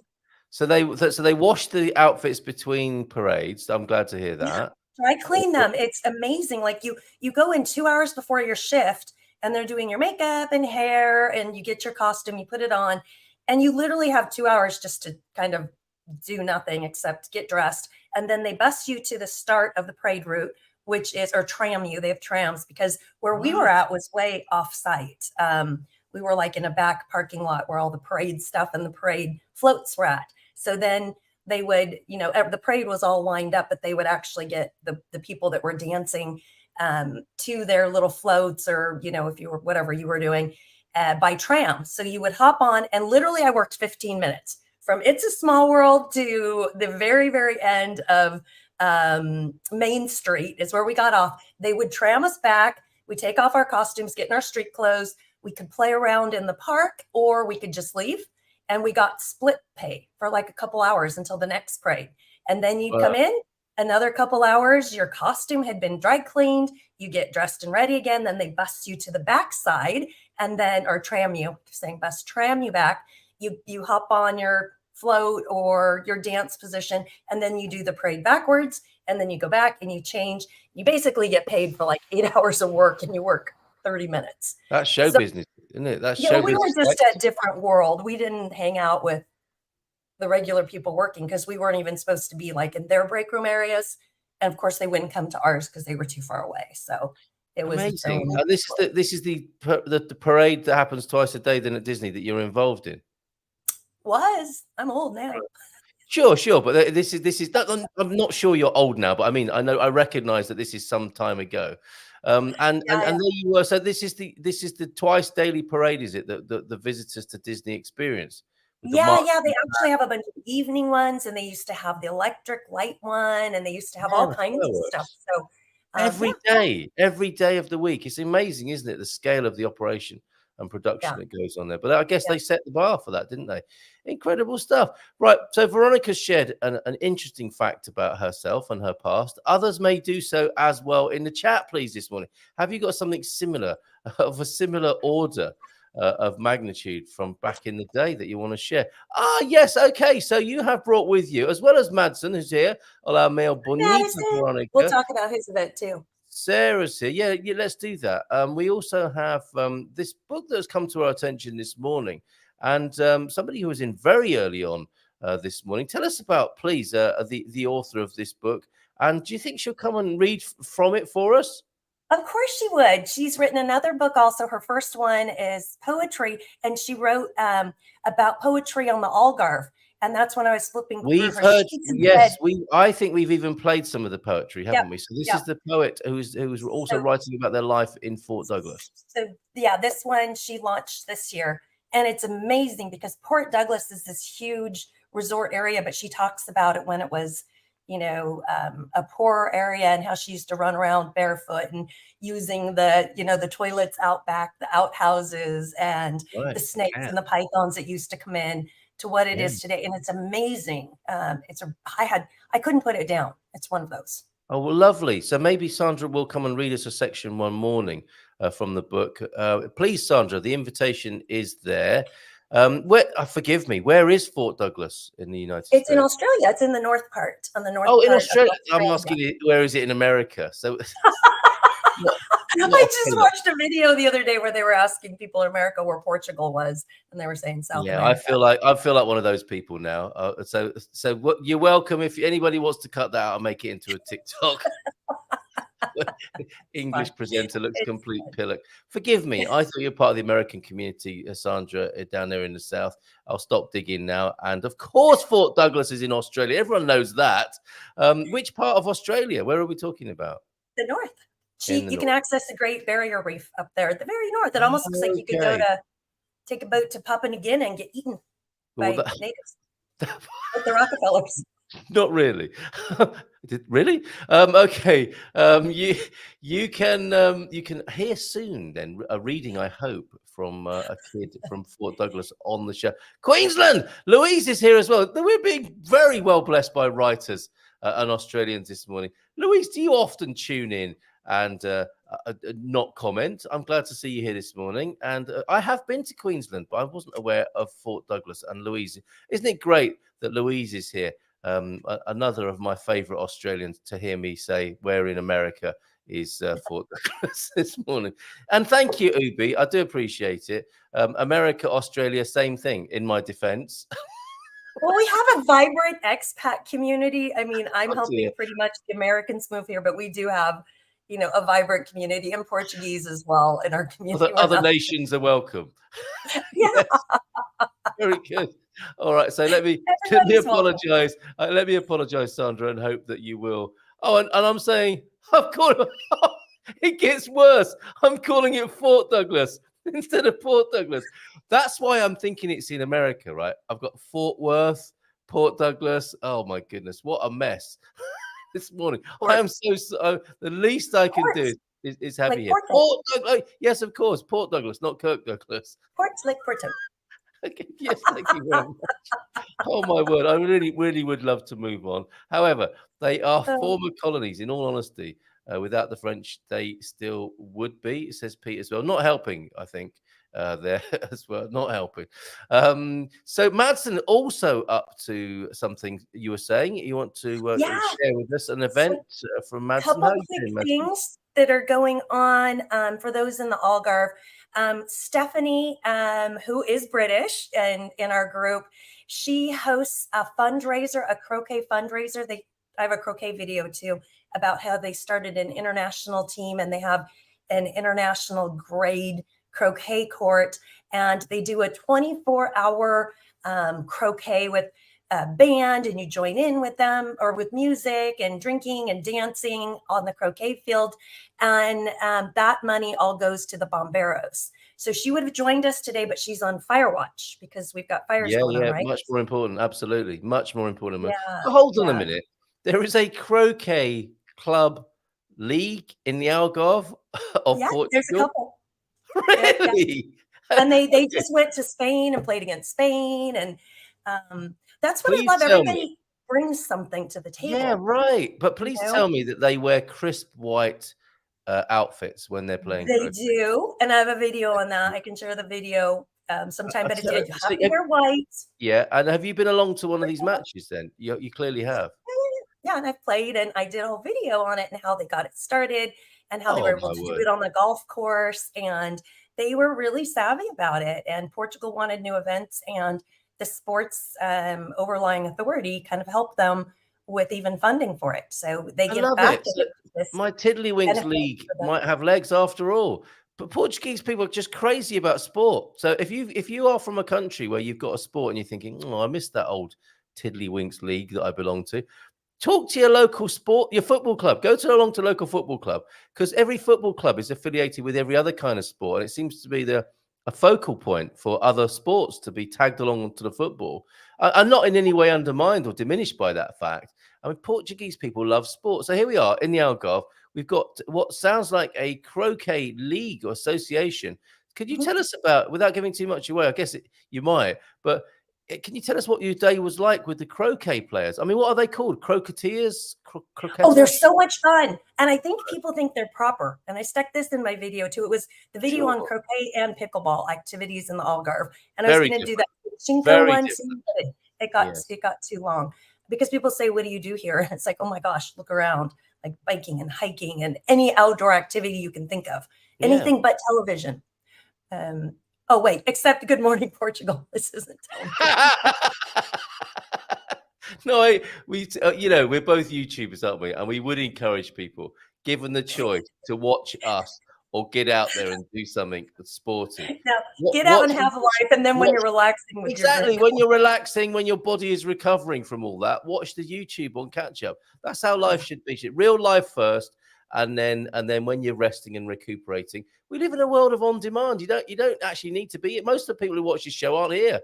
So they wash the outfits between parades. I'm glad to hear that. Yeah. I clean them. It's amazing. Like you go in 2 hours before your shift and they're doing your makeup and hair and you get your costume, you put it on, and you literally have 2 hours just to kind of do nothing except get dressed. And then they bus you to the start of the parade route, which is, or tram you. They have trams because where we were at was way off site. We were like in a back parking lot where all the parade stuff and the parade floats were at. So then they would, the parade was all lined up, but they would actually get the people that were dancing to their little floats or, if you were, whatever you were doing by tram. So you would hop on and literally I worked 15 minutes from It's a Small World to the very, very end of Main Street is where we got off. They would tram us back. We take off our costumes, get in our street clothes. We could play around in the park or we could just leave. And we got split pay for like a couple hours until the next parade. And then you'd come in another couple hours. Your costume had been dry cleaned. You get dressed and ready again. Then they bus you to the backside and then, or tram you, saying bus, tram you back. You hop on your float or your dance position, and then you do the parade backwards. And then you go back and you change. You basically get paid for like 8 hours of work and you work 30 minutes. That's show business, isn't it? That's show we business. were just a different world. We didn't hang out with the regular people working because we weren't even supposed to be like in their break room areas. And of course they wouldn't come to ours because they were too far away. So it was amazing. And this is the parade that happens twice a day then at Disney that you're involved in. I'm old now. Sure, but this is. I'm not sure you're old now, but I mean, I recognize that this is some time ago, and there you were. So this is the twice daily parade, is it? The visitors to Disney experience. They actually have a bunch of evening ones, and they used to have the electric light one, and they used to have all kinds of stuff. So every day of the week, it's amazing, isn't it? The scale of the operation and production that goes on there. But I guess they set the bar for that, didn't they? Incredible stuff. Right. So Veronica shared an interesting fact about herself and her past. Others may do so as well in the chat, please, this morning. Have you got something similar, of a similar order of magnitude from back in the day that you want to share? Yes. Okay. So you have brought with you, as well as Madsen, who's here, our male bonita, Veronica. We'll talk about his event too. Sarah's here. Yeah, let's do that. We also have this book that's come to our attention this morning, and somebody who was in very early on this morning. Tell us about, please, the author of this book, and do you think she'll come and read from it for us? Of course she would. She's written another book also. Her first one is poetry, and she wrote about poetry on the Algarve. And that's when I was flipping through We've her heard, sheets and yes, said, I think we've even played some of the poetry, yep, haven't we? So this yep. is the poet who's also So, writing about their life in Fort Douglas. so yeah, this one she launched this year. And it's amazing because Port Douglas is this huge resort area, but she talks about it when it was, a poor area and how she used to run around barefoot and using the toilets out back, the outhouses, and the snakes and the pythons that used to come in to what it is today. And it's amazing. I couldn't put it down. It's one of those. Oh, well, lovely. So maybe Sandra will come and read us a section one morning from the book. Please, Sandra, the invitation is there. Forgive me, where is Fort Douglas in the United States? It's in Australia. It's in the north part, on the north part in Australia. I'm asking you, where is it in America? So I just watched a video the other day where they were asking people in America where Portugal was, and they were saying South America. I feel like one of those people now. So what? You're welcome. If anybody wants to cut that out and make it into a TikTok. English presenter looks complete pillock. Forgive me. I thought you're part of the American community, Sandra, down there in the South. I'll stop digging now. And of course, Fort Douglas is in Australia. Everyone knows that. Which part of Australia? Where are we talking about? The north. You can access the Great Barrier Reef up there at the very north. It almost looks like you could go to take a boat to Papua New Guinea and get eaten by natives, like the Rockefellers. Not really. Really? Okay. You can hear soon then a reading, I hope, from a kid from Fort Douglas on the show. Queensland, Louise is here as well. We're being very well blessed by writers and Australians this morning. Louise, do you often tune in and not comment? I'm glad to see you here this morning. And I have been to Queensland, but I wasn't aware of Fort Douglas. And Louise, isn't it great that Louise is here? Another of my favorite Australians to hear me say where in America is Fort Douglas this morning. And thank you, Ubi. I do appreciate it. America, Australia, same thing in my defense. Well, we have a vibrant expat community. I mean, I'm helping pretty much the Americans move here, but we do have, a vibrant community in Portuguese as well in our community. Other nations are welcome. Yeah. Very good. All right, so let me apologize. Let me apologize, Sandra, and hope that you will. Oh, and I'm saying, it gets worse. I'm calling it Fort Douglas instead of Port Douglas. That's why I'm thinking it's in America, right? I've got Fort Worth, Port Douglas. Oh my goodness, what a mess this morning. I am so the least I can do is have you. Port Douglas. Yes, of course, Port Douglas, not Kirk Douglas. Port's like Porto. Okay, yes, thank you very much. Oh my word, I really, really would love to move on. However, they are former colonies. In all honesty, without the French, they still would be. Says Pete as well. Not helping, I think, there as well. Not helping. So Madsen also up to something. You were saying you want to share with us an event from Madsen. A couple quick things that are going on for those in the Algarve. Stephanie, who is British and in our group, she hosts a fundraiser, a croquet fundraiser. I have a croquet video too about how they started an international team and they have an international grade croquet court, and they do a 24-hour croquet with a band, and you join in with them or with music and drinking and dancing on the croquet field. And that money all goes to the bomberos. So she would have joined us today, but she's on fire watch because we've got fires going on, right? Much more important. Absolutely. Much more important. Yeah, so hold on a minute. There is a croquet club league in the Algarve of Portugal. There's a couple. Really? And they just went to Spain and played against Spain. And that's what I love. Everybody brings something to the table. Yeah, right. But please tell me that they wear crisp white outfits when they're playing. They do. And I have a video on that. I can share the video sometime, but you have to wear white. Yeah. And have you been along to one of these matches then? You clearly have. Yeah, and I've played and I did a whole video on it and how they got it started and how they were able to do it on the golf course. And they were really savvy about it. And Portugal wanted new events, and the sports overlying authority kind of helped them with even funding for it. So they I give love back it. to So this my Tiddlywinks benefit league for them. might have legs after all. But Portuguese people are just crazy about sport. So if you are from a country where you've got a sport and you're thinking, oh, I missed that old Tiddlywinks league that I belong to, talk to your local sport, your football club. Go along to local football club, because every football club is affiliated with every other kind of sport, and it seems to be a focal point for other sports to be tagged along to the football. I'm not in any way undermined or diminished by that fact. I mean, Portuguese people love sport. So here we are in the Algarve. We've got what sounds like a croquet league or association. Could you Mhm. tell us about, without giving too much away? I guess you might, but can you tell us what your day was like with the croquet players? I mean, what are they called? Croqueteers? Oh, they're Croquetos? so much fun. And I think people think they're proper. And I stuck this in my video too. It was the video on Sure. croquet and pickleball activities in the Algarve. And I was Very going to do that different. Chinko Very one different. too, but Yes. it got too long because people say, what do you do here? And it's like, oh my gosh, look around, like biking and hiking and any outdoor activity you can think of, Yeah. anything but television. Oh, wait, except Good Morning Portugal. This isn't television. No, we're both YouTubers, aren't we? And we would encourage people, given the choice, to watch us or get out there and do something sporty. Now, get out Watch, and have a life. And then when you're relaxing with your exactly, drink. when you're relaxing, when your body is recovering from all that, watch the YouTube on catch up. That's how life should be. Real life first, and then when you're resting and recuperating. We live in a world of on demand. You don't actually need to be. Most of the people who watch this show aren't here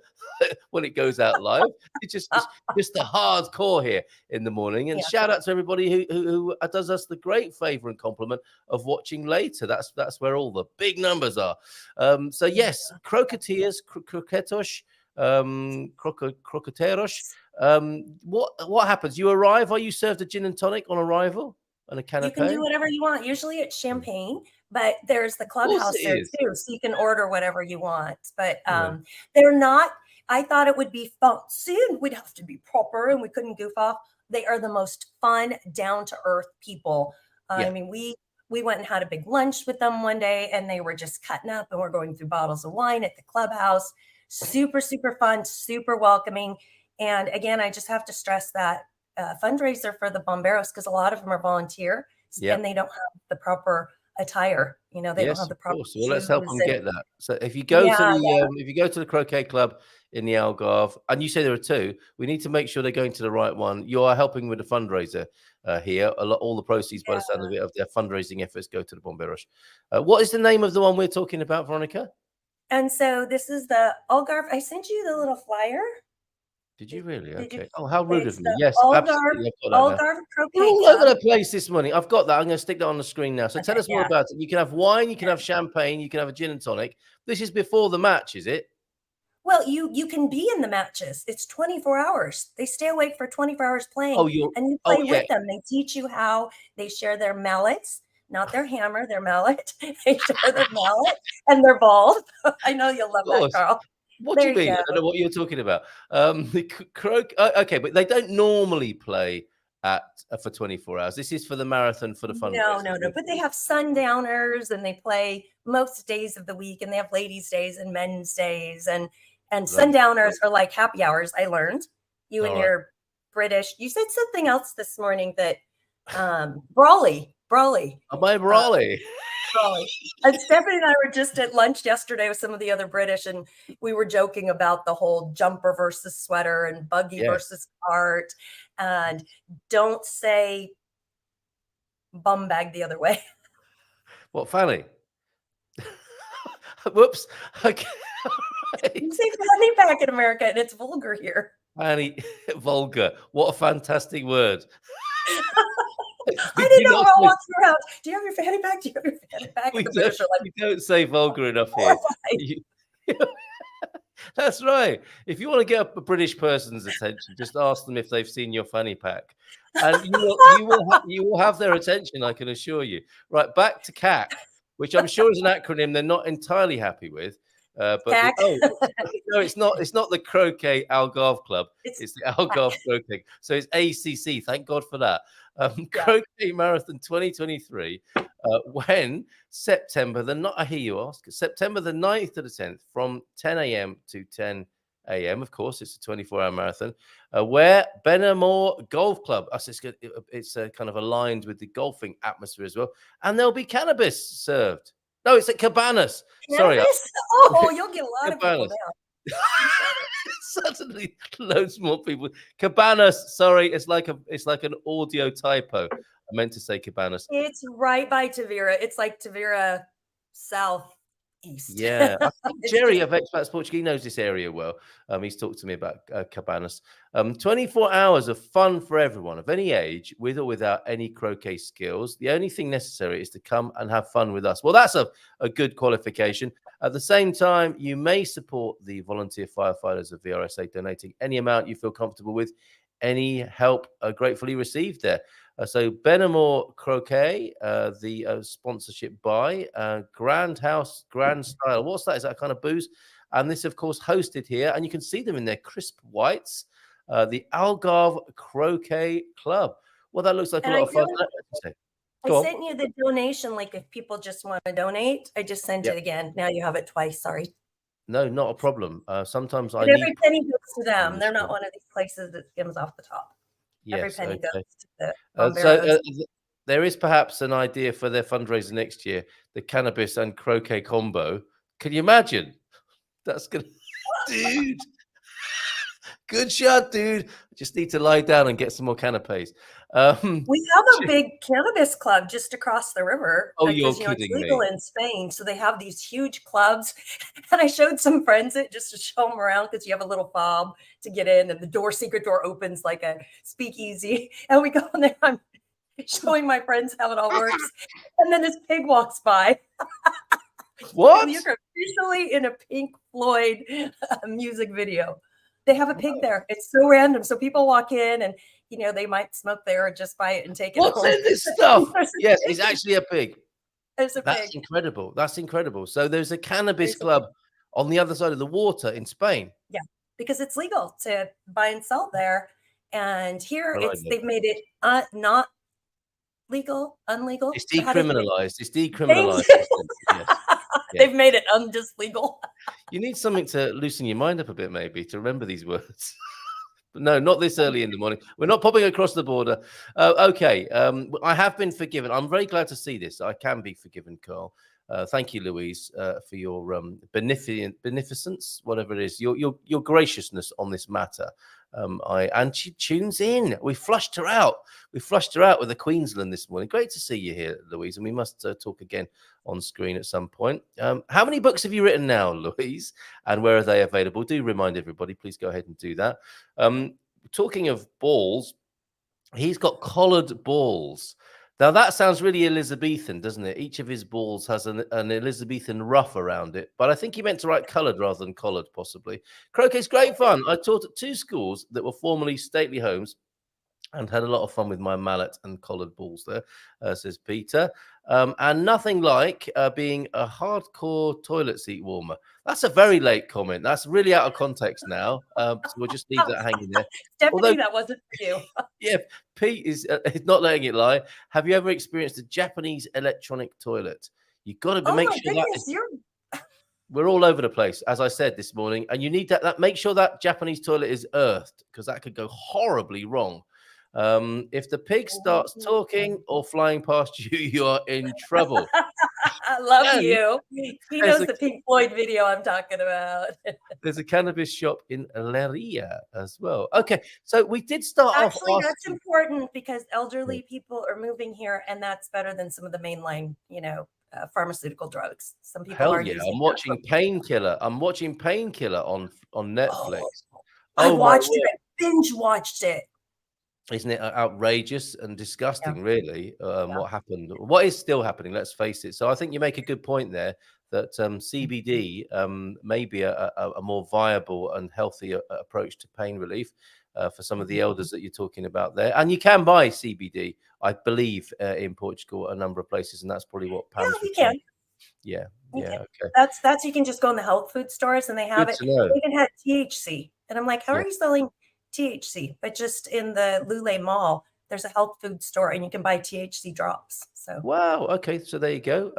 when it goes out live. It's just the hardcore here in the morning. And Yeah. shout out to everybody who does us the great favor and compliment of watching later. That's where all the big numbers are. So yes, croqueteers, croquetos, croqueteros. What happens? You arrive. Are you served a gin and tonic on arrival and a You can canapé? do whatever you want. Usually it's champagne, but there's the Of course clubhouse it there is. too, so you can order whatever you want. But Yeah. they're not. I thought it would be fancy and we'd have to be proper and we couldn't goof off. They are the most fun, down to earth people. Yeah. I mean, we went and had a big lunch with them one day, and they were just cutting up, and we're going through bottles of wine at the clubhouse. Super, super fun, super welcoming. And again, I just have to stress that fundraiser for the bomberos, because a lot of them are volunteer, Yeah. and they don't have the proper attire. They don't Yes, have the of proper course. Well, let's help them shoes. get that. So if you go to Yeah, the croquet club in the Algarve, and you say there are two, we need to make sure they're going to the right one. You are helping with the fundraiser here. All the proceeds, by the sound of it, of their fundraising efforts go to the bomberos. What is the name of the one we're talking about, Veronica? And so this is the Algarve. I sent you the little flyer. Did you really? Did you? Okay. Oh, how rude of It's me. the Yes, absolutely. I've got that now. Algarve We're Croquet all over the Club. place this morning. I've got that. I'm going to stick that on the screen now. So tell Okay, us more about it. You can have wine, you can have champagne, you can have a gin and tonic. This is before the match, is it? Well, you can be in the matches. It's 24 hours. They stay awake for 24 hours playing, Oh, and you play with them. They teach you how. They share their mallets, not their hammer, their mallet. They share their mallet and their ball. I know you'll love that, Carl. What do you mean? Go. I don't know what you're talking about. Okay, but they don't normally play for 24 hours. This is for the marathon, for the fundraiser. No. But they have sundowners, and they play most days of the week, and they have ladies' days and men's days, and sundowners are like happy hours. I learned. You and your British. You said something else this morning that Brawley. Am I Brawley? And Stephanie and I were just at lunch yesterday with some of the other British, and we were joking about the whole jumper versus sweater and buggy versus cart, and don't say bum bag the other way. What, fanny? Whoops. Okay. Right. You say fanny pack in America, and it's vulgar here. Fanny, vulgar. What a fantastic word. I didn't know how walk around. Do you have your fanny pack? Do you have your fanny pack? We don't say vulgar enough here. That's right. If you want to get a British person's attention, just ask them if they've seen your fanny pack, and you will have their attention. I can assure you. Right, back to CAC, which I'm sure is an acronym they're not entirely happy with. No, it's not. It's not the Croquet Algarve Club. It's the Algarve Croquet. So it's ACC. Thank God for that. Croquet Marathon 2023. When September I hear you ask. September the 9th to the 10th, from 10 a.m. to 10 a.m. Of course, it's a 24-hour marathon. Where Benamor Golf Club, it's kind of aligned with the golfing atmosphere as well. And there'll be cannabis served. No, it's at Cabanas. Sorry. Oh, you'll get a lot of people now. Suddenly, loads more people. Cabanas. Sorry, it's like an audio typo. I meant to say Cabanas. It's right by Tavira. It's like Tavira Southeast. Yeah, I think Jerry of Expats Portuguese knows this area well. He's talked to me about Cabanas. 24 hours of fun for everyone of any age, with or without any croquet skills. The only thing necessary is to come and have fun with us. Well, that's a good qualification. At the same time, you may support the volunteer firefighters of VRSA, donating any amount you feel comfortable with. Any help gratefully received there. So Benamor Croquet, the sponsorship by Grand House, Grand Style. What's that? Is that a kind of booze? And this, of course, hosted here. And you can see them in their crisp whites. The Algarve Croquet Club. Well, that looks like a lot of fun. I sent you the donation link if people just want to donate. I just sent it again. Now you have it twice. Sorry. No, not a problem. Sometimes every penny goes to them. They're not one of these places that skims off the top. Yes, every penny goes to the there is perhaps an idea for their fundraiser next year, the cannabis and croquet combo. Can you imagine? That's gonna dude. Good shot, dude. I just need to lie down and get some more canapes. We have a big cannabis club just across the river. Oh, you're kidding it's legal in Spain, so they have these huge clubs. And I showed some friends it just to show them around because you have a little fob to get in, and the secret door opens like a speakeasy. And we go in there. I'm showing my friends how it all works, and then this pig walks by. What? You're officially in a Pink Floyd music video. They have a pig there. It's so random. So people walk in and, they might smoke there or just buy it and take it What's home. in this stuff? Yes, it's actually a pig. There's a pig. That's incredible. That's incredible. So there's a cannabis club on the other side of the water in Spain. Yeah, because it's legal to buy and sell there. And here they've made it not legal, unlegal. It's decriminalized. It's decriminalized. Yes. They've made it just legal. You need something to loosen your mind up a bit, maybe, to remember these words. But no, not this early in the morning. We're not popping across the border. Okay. I have been forgiven. I'm very glad to see this. I can be forgiven, Carl. Thank you, Louise, for your beneficence, whatever it is, your graciousness on this matter. And she tunes in. We flushed her out. We flushed her out with the Queensland this morning. Great to see you here, Louise. And we must talk again on screen at some point. How many books have you written now, Louise? And where are they available? Do remind everybody. Please go ahead and do that. Talking of balls, he's got collared balls. Now, that sounds really Elizabethan, doesn't it? Each of his balls has an Elizabethan ruff around it. But I think he meant to write coloured rather than collared, possibly. Croquet's great fun. I taught at 2 schools that were formerly stately homes and had a lot of fun with my mallet and collared balls there, says Peter. And nothing like being a hardcore toilet seat warmer. That's a very late comment. That's really out of context now. So we'll just leave that hanging there. Definitely, that wasn't for you. Yeah, Pete is not letting it lie. Have you ever experienced a Japanese electronic toilet? You've got to make sure that we're all over the place, as I said this morning, and you need that make sure that Japanese toilet is earthed, because that could go horribly wrong. If the pig starts talking or flying past you, you are in trouble. I love you. He knows the Pink Floyd video I'm talking about. There's a cannabis shop in Leria as well. Okay, so we did start off. Actually, that's important because elderly people are moving here, and that's better than some of the mainline, pharmaceutical drugs. Some people are. Yeah, I'm watching Painkiller. I'm watching Painkiller on Netflix. I watched it. I binge watched it. Isn't it outrageous and disgusting, really, what happened? What is still happening, let's face it. So I think you make a good point there that CBD may be a more viable and healthy approach to pain relief for some of the elders that you're talking about there. And you can buy CBD, I believe, in Portugal, a number of places, and that's probably what Pam's you can. Yeah, okay. That's you can just go in the health food stores and they have it. They even had THC. And I'm like, how are you selling THC? But just in the Lule Mall, there's a health food store, and you can buy THC drops. So wow. Okay, so there you go.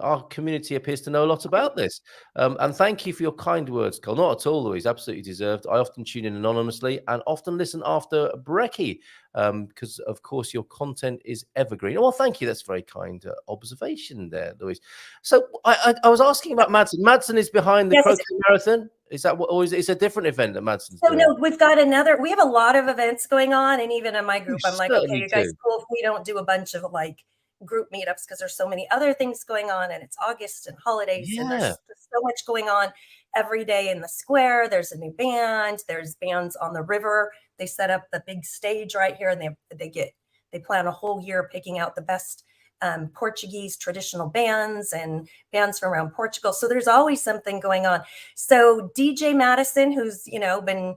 Our community appears to know a lot about this. And thank you for your kind words, Carl. Not at all, Louise. Absolutely deserved. I often tune in anonymously and often listen after brekkie, because of course your content is evergreen. Well, thank you. That's very kind observation there, Louise. So I was asking about Madsen. Madsen is behind the yes, croquet marathon. Is that what, or is it a different event that Madsen's doing? No, we've got we have a lot of events going on. And even in my group, I'm like, okay, you guys, cool if we don't do a bunch of like group meetups, because there's so many other things going on, and it's August and holidays, and there's so much going on every day in the square. There's a new band, there's bands on the river. They set up the big stage right here, and they plan a whole year picking out the best Portuguese traditional bands and bands from around Portugal. So there's always something going on. So DJ Madison, who's, been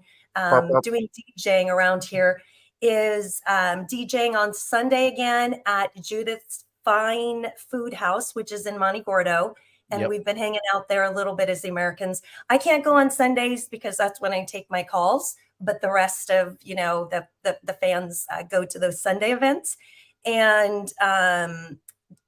doing DJing around here, is DJing on Sunday again at Judith's Fine Food House, which is in Monte Gordo. And we've been hanging out there a little bit as the Americans. I can't go on Sundays because that's when I take my calls, but the rest of, the fans go to those Sunday events. And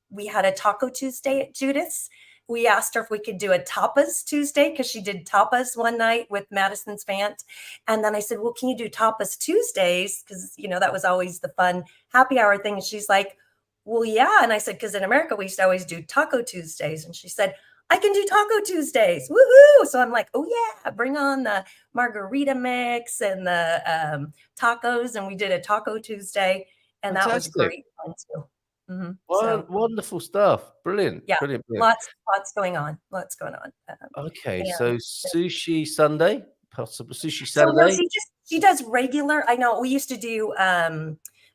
we had a Taco Tuesday at Judith's. We asked her if we could do a Tapas Tuesday, because she did tapas one night with Madison's Fant. And then I said, well, can you do Tapas Tuesdays? Because, that was always the fun happy hour thing. And she's like, well, yeah. And I said, because in America, we used to always do Taco Tuesdays. And she said, I can do Taco Tuesdays. Woohoo. So I'm like, oh, yeah, bring on the margarita mix and the tacos. And we did a Taco Tuesday. And that was great fun too. Mm-hmm. Wonderful stuff. Brilliant. Yeah. Brilliant. Lots going on. Okay. So sushi Sunday, possible sushi Saturday. So no, she does regular. I know we used to do,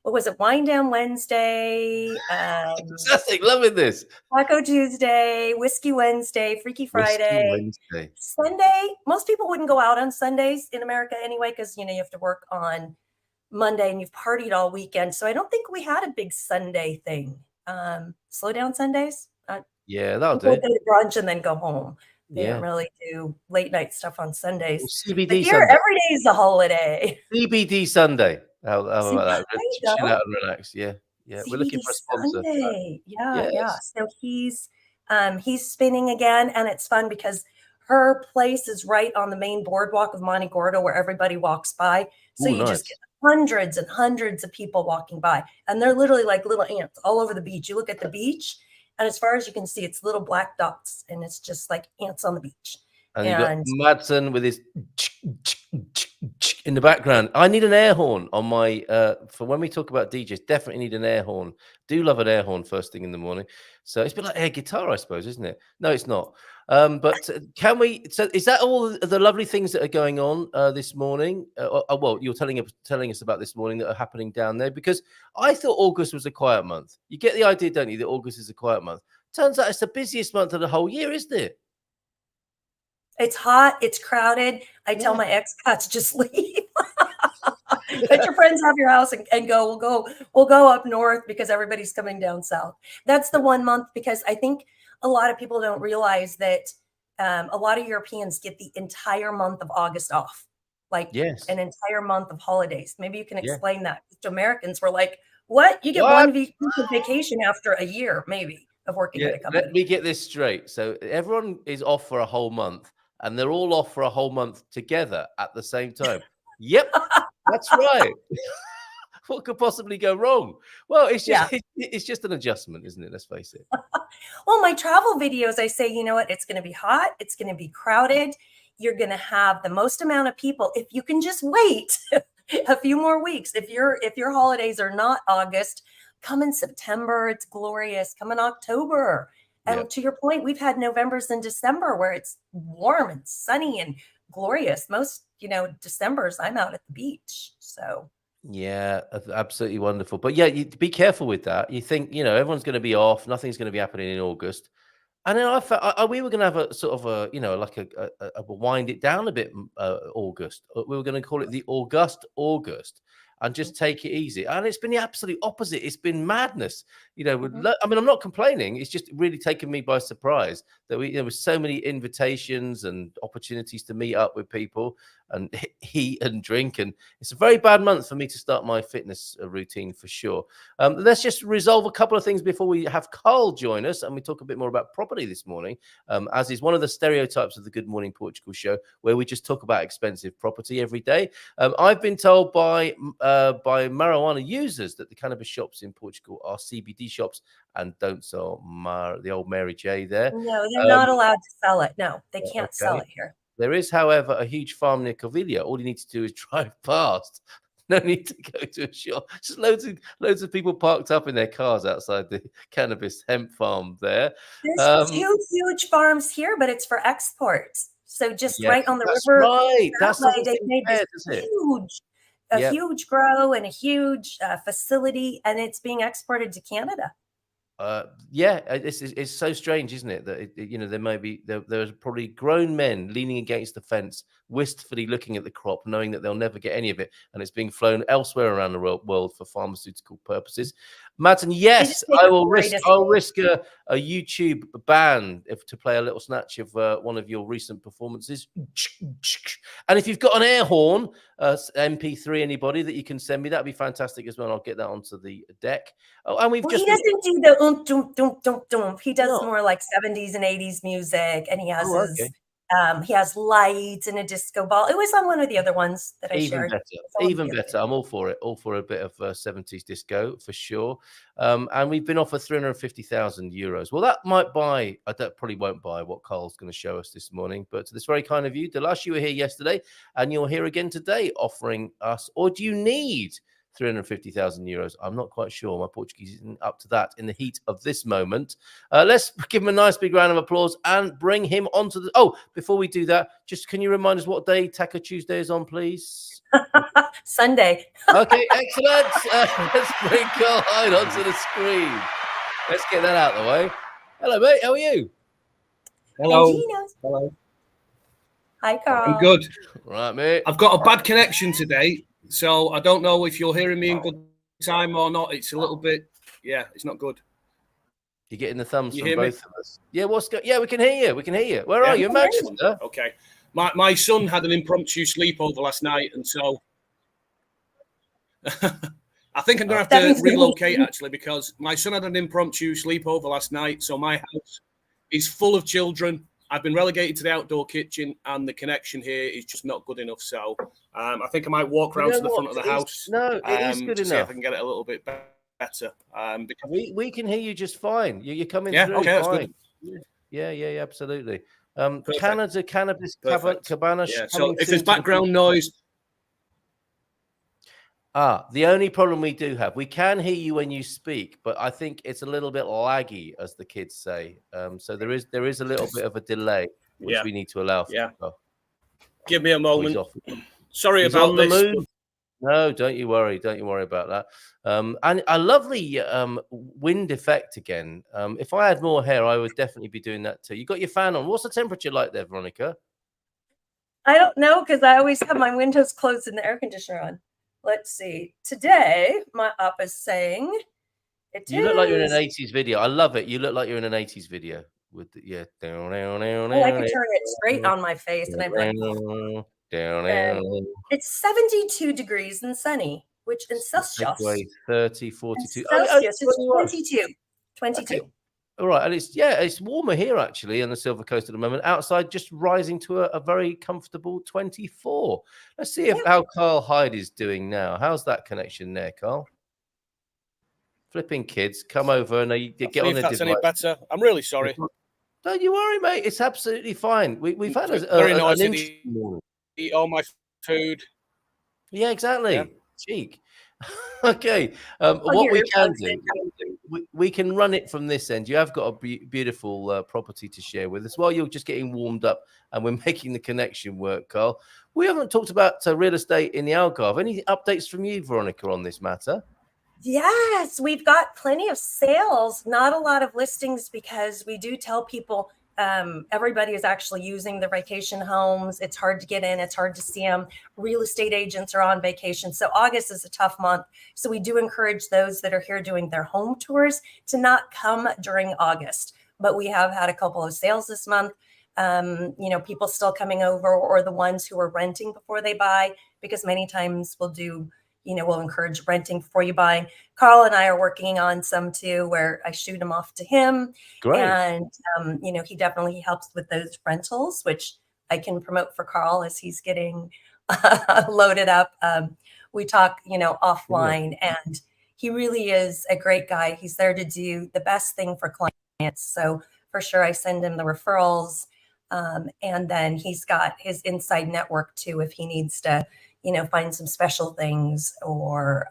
what was it? Wine Down Wednesday. Fantastic. Loving this. Taco Tuesday, Whiskey Wednesday, Freaky Friday. Sunday. Most people wouldn't go out on Sundays in America anyway, because, you have to work on Monday and you've partied all weekend. So I don't think we had a big Sunday thing. Slow down Sundays. That'll do. Go to brunch and then go home. They don't really do late night stuff on Sundays. Well, CBD here, Sunday. every day is a holiday. CBD Sunday. How about that? Chill out and relax. Yeah. CBD We're looking for a sponsor. Sunday. Yeah. So he's spinning again, and it's fun because her place is right on the main boardwalk of Monte Gordo, where everybody walks by. So you just get hundreds and hundreds of people walking by, and they're literally like little ants all over the beach. You look at the beach, and as far as you can see, it's little black dots, and it's just like ants on the beach. And you got Madsen with his in the background. I need an air horn on my for when we talk about DJs. Definitely need an air horn. Do love an air horn first thing in the morning. So it's a bit like air guitar, I suppose, isn't it? No, it's not. But can we? So is that all the lovely things that are going on this morning? Well, you're telling us about this morning that are happening down there, because I thought August was a quiet month. You get the idea, don't you, that August is a quiet month? Turns out it's the busiest month of the whole year, isn't it? It's hot. It's crowded. I tell my ex-cats, just leave. Let your friends have your house and go. We'll go up north because everybody's coming down south. That's the one month, because I think a lot of people don't realize that a lot of Europeans get the entire month of August off, like an entire month of holidays. Maybe you can explain that to Americans. We're like, what? You get one week of vacation after a year, maybe, of working at a company. Let me get this straight. So everyone is off for a whole month, and they're all off for a whole month together at the same time. Yep, that's right. What could possibly go wrong? Well, it's just an adjustment, isn't it? Let's face it. Well, my travel videos, I say, you know what? It's going to be hot. It's going to be crowded. You're going to have the most amount of people. If you can just wait a few more weeks, if your holidays are not August, come in September. It's glorious. Come in October. And to your point, we've had Novembers and December where it's warm and sunny and glorious. Most, Decembers, I'm out at the beach. So. Yeah, absolutely wonderful. But you be careful with that. You think, everyone's going to be off. Nothing's going to be happening in August. And then I felt we were going to have a sort of a wind it down a bit August. We were going to call it the August. and just take it easy. And it's been the absolute opposite. It's been madness. You know, I mean, I'm not complaining. It's just really taken me by surprise that there were so many invitations and opportunities to meet up with people and eat and drink. And it's a very bad month for me to start my fitness routine for sure. Let's just resolve a couple of things before we have Carl join us and we talk a bit more about property this morning, as is one of the stereotypes of the Good Morning Portugal show, where we just talk about expensive property every day. I've been told by marijuana users that the cannabis shops in Portugal are CBD shops and don't sell the old Mary J there. No, they're not allowed to sell it. No, they can't sell it here. There is, however, a huge farm near Covilha. All you need to do is drive past. No need to go to a shop. Just loads of people parked up in their cars outside the cannabis hemp farm there. There's huge farms here, but it's for export. So just right on the river. Right. That's they made this huge grow and a huge facility, and it's being exported to Canada. It's so strange, isn't it? That there's probably grown men leaning against the fence, wistfully looking at the crop, knowing that they'll never get any of it, and it's being flown elsewhere around the world for pharmaceutical purposes. Madsen, yes, I'll risk a YouTube ban to play a little snatch of one of your recent performances. And if you've got an air horn, MP3, anybody that you can send me, that'd be fantastic as well. I'll get that onto the deck. Oh, and he doesn't do the he does more like 70s and 80s music, and he has lights and a disco ball. It was on one of the other ones that I shared. Even better. I'm all for it. All for a bit of 70s disco for sure. And we've been offered 350,000 euros. Well, that might buy. That probably won't buy what Carl's going to show us this morning. But this very kind of you, Delash, you were here yesterday, and you're here again today, offering us. Or do you need 350,000 euros? I'm not quite sure. My Portuguese isn't up to that in the heat of this moment. Let's give him a nice big round of applause and bring him onto the... Oh, before we do that, just can you remind us what day Taco Tuesday is on, please? Sunday. Okay, excellent. Let's bring Carl Hyde onto the screen. Let's get that out of the way. Hello, mate. How are you? Hello. Hello. Hi, Carl. I'm good. Right, mate. I've got a bad connection today, so I don't know if you're hearing me in good time or not. It's a little bit, it's not good. You're getting the thumbs from both of us. Yeah, we can hear you. We can hear you. Where are you? In Manchester? Okay. My son had an impromptu sleepover last night, and so I think I'm going to have to relocate, actually, because my son had an impromptu sleepover last night, so my house is full of children. I've been relegated to the outdoor kitchen, and the connection here is just not good enough. So I think I might walk around to the front of the house. No, it is good enough. See if I can get it a little bit better. Because we can hear you just fine. You're coming through. Okay, that's good. Yeah, absolutely. Canada Cannabis Cabana. Yeah, so if there's background noise. The only problem we do have, we can hear you when you speak, but I think it's a little bit laggy, as the kids say. So there is a little bit of a delay, which we need to allow for. Yeah. Give me a moment. Sorry He's about this. No, don't you worry. Don't you worry about that. And a lovely wind effect again. If I had more hair, I would definitely be doing that too. You got your fan on. What's the temperature like there, Veronica? I don't know, because I always have my windows closed and the air conditioner on. Let's see. Today, my app is saying you look like you're in an 80s video. I love it. You look like you're in an 80s video with the, I can turn it straight on my face, and I'm like, it's 72 degrees and sunny, which in Celsius 30, 42. Celsius is 22. Okay. All right, and it's warmer here actually on the Silver Coast at the moment. Outside, just rising to a very comfortable 24. Let's see how Carl Hyde is doing now. How's that connection there, Carl? Flipping kids, come over and you get on the device. That's any better. I'm really sorry. Don't you worry, mate. It's absolutely fine. We've had very nice to eat all my food. Yeah, exactly. Yeah. Cheek. Okay. What we can do, we can run it from this end. You have got a beautiful property to share with us while you're just getting warmed up and we're making the connection work, Carl. We haven't talked about real estate in the Algarve. Any updates from you, Veronica, on this matter? Yes, we've got plenty of sales, not a lot of listings, because we do tell people everybody is actually using the vacation homes. It's hard to get in. It's hard to see them. Real estate agents are on vacation. So August is a tough month. So we do encourage those that are here doing their home tours to not come during August. But we have had a couple of sales this month. People still coming over, or the ones who are renting before they buy, because many times we'll encourage renting before you buy. Carl and I are working on some too, where I shoot them off to him. Great. And, he definitely helps with those rentals, which I can promote for Carl as he's getting loaded up. We talk, offline, and he really is a great guy. He's there to do the best thing for clients. So for sure, I send him the referrals. And then he's got his inside network too, if he needs to, find some special things, or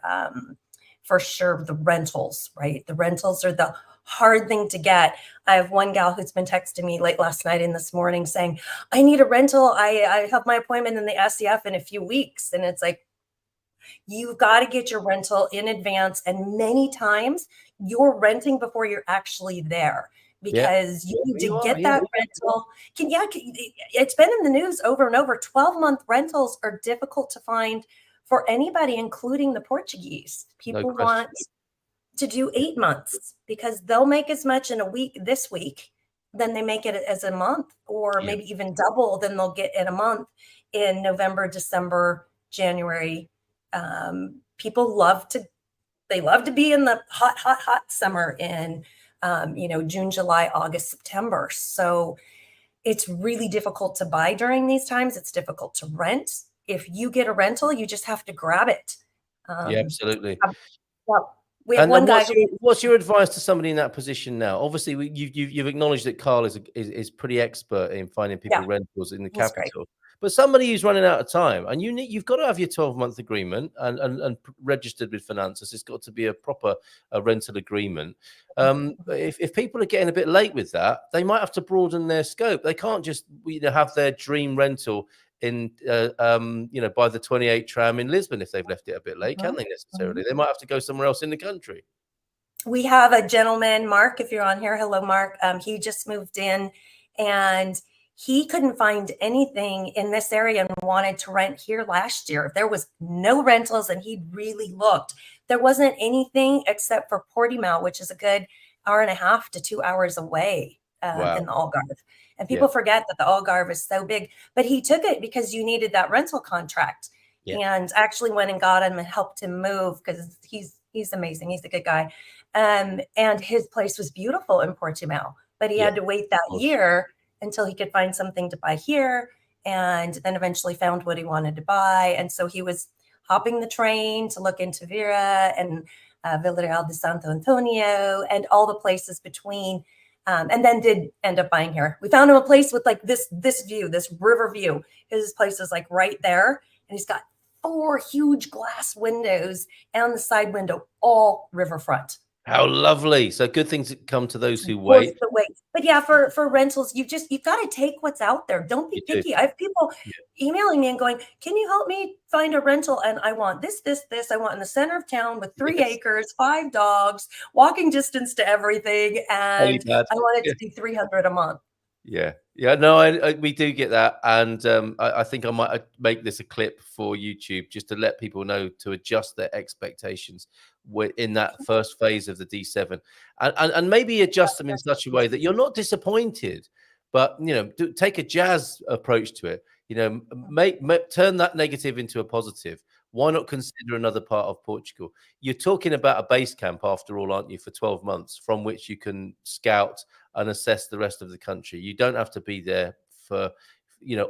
for sure the rentals, right? The rentals are the hard thing to get. I have one gal who's been texting me late last night and this morning saying, I need a rental. I have my appointment in the SEF in a few weeks. And it's like, you've got to get your rental in advance. And many times you're renting before you're actually there, because you need to get that rental. It's been in the news over and over. 12-month rentals are difficult to find for anybody, including the Portuguese. People want to do 8 months because they'll make as much in a week this week than they make it as a month, or maybe even double than they'll get in a month in November, December, January. People love to be in the hot summer in June, July, August, September. So it's really difficult to buy during these times. It's difficult to rent. If you get a rental, you just have to grab it. Absolutely. We have one guy. What's your advice to somebody in that position now? Obviously, you've acknowledged that Carl is pretty expert in finding people rentals in the capital. But somebody who's running out of time, and you've got to have your 12-month agreement and registered with finances. It's got to be a proper rental agreement. If people are getting a bit late with that, they might have to broaden their scope. They can't just have their dream rental in by the 28 tram in Lisbon if they've left it a bit late, can they necessarily? They might have to go somewhere else in the country. We have a gentleman, Mark, if you're on here. Hello, Mark. He just moved in, and he couldn't find anything in this area and wanted to rent here last year. There was no rentals, and he really looked. There wasn't anything except for Portimao, which is a good hour and a half to 2 hours away in the Algarve. And people forget that the Algarve is so big. But he took it because you needed that rental contract, and actually went and got him and helped him move, because he's amazing. He's a good guy. And his place was beautiful in Portimao, but he had to wait that year until he could find something to buy here, and then eventually found what he wanted to buy. And so he was hopping the train to look into Vera and Villarreal de Santo Antonio and all the places between, and then did end up buying here. We found him a place with like this view, this river view. His place is like right there, and he's got 4 huge glass windows, and on the side window, all riverfront. How lovely. So good things come to those who wait. But yeah, for rentals, you've got to take what's out there. Don't be picky. I have people emailing me and going, can you help me find a rental? And I want this. I want in the center of town with 3 acres, 5 dogs, walking distance to everything. And I want it to be $300 a month. Yeah. No, we do get that, and I think I might make this a clip for YouTube just to let people know to adjust their expectations in that first phase of the D7, and maybe adjust them in such a way that you're not disappointed, but take a jazz approach to it. Turn that negative into a positive. Why not consider another part of Portugal? You're talking about a base camp, after all, aren't you, for 12 months, from which you can scout and assess the rest of the country. You don't have to be there for,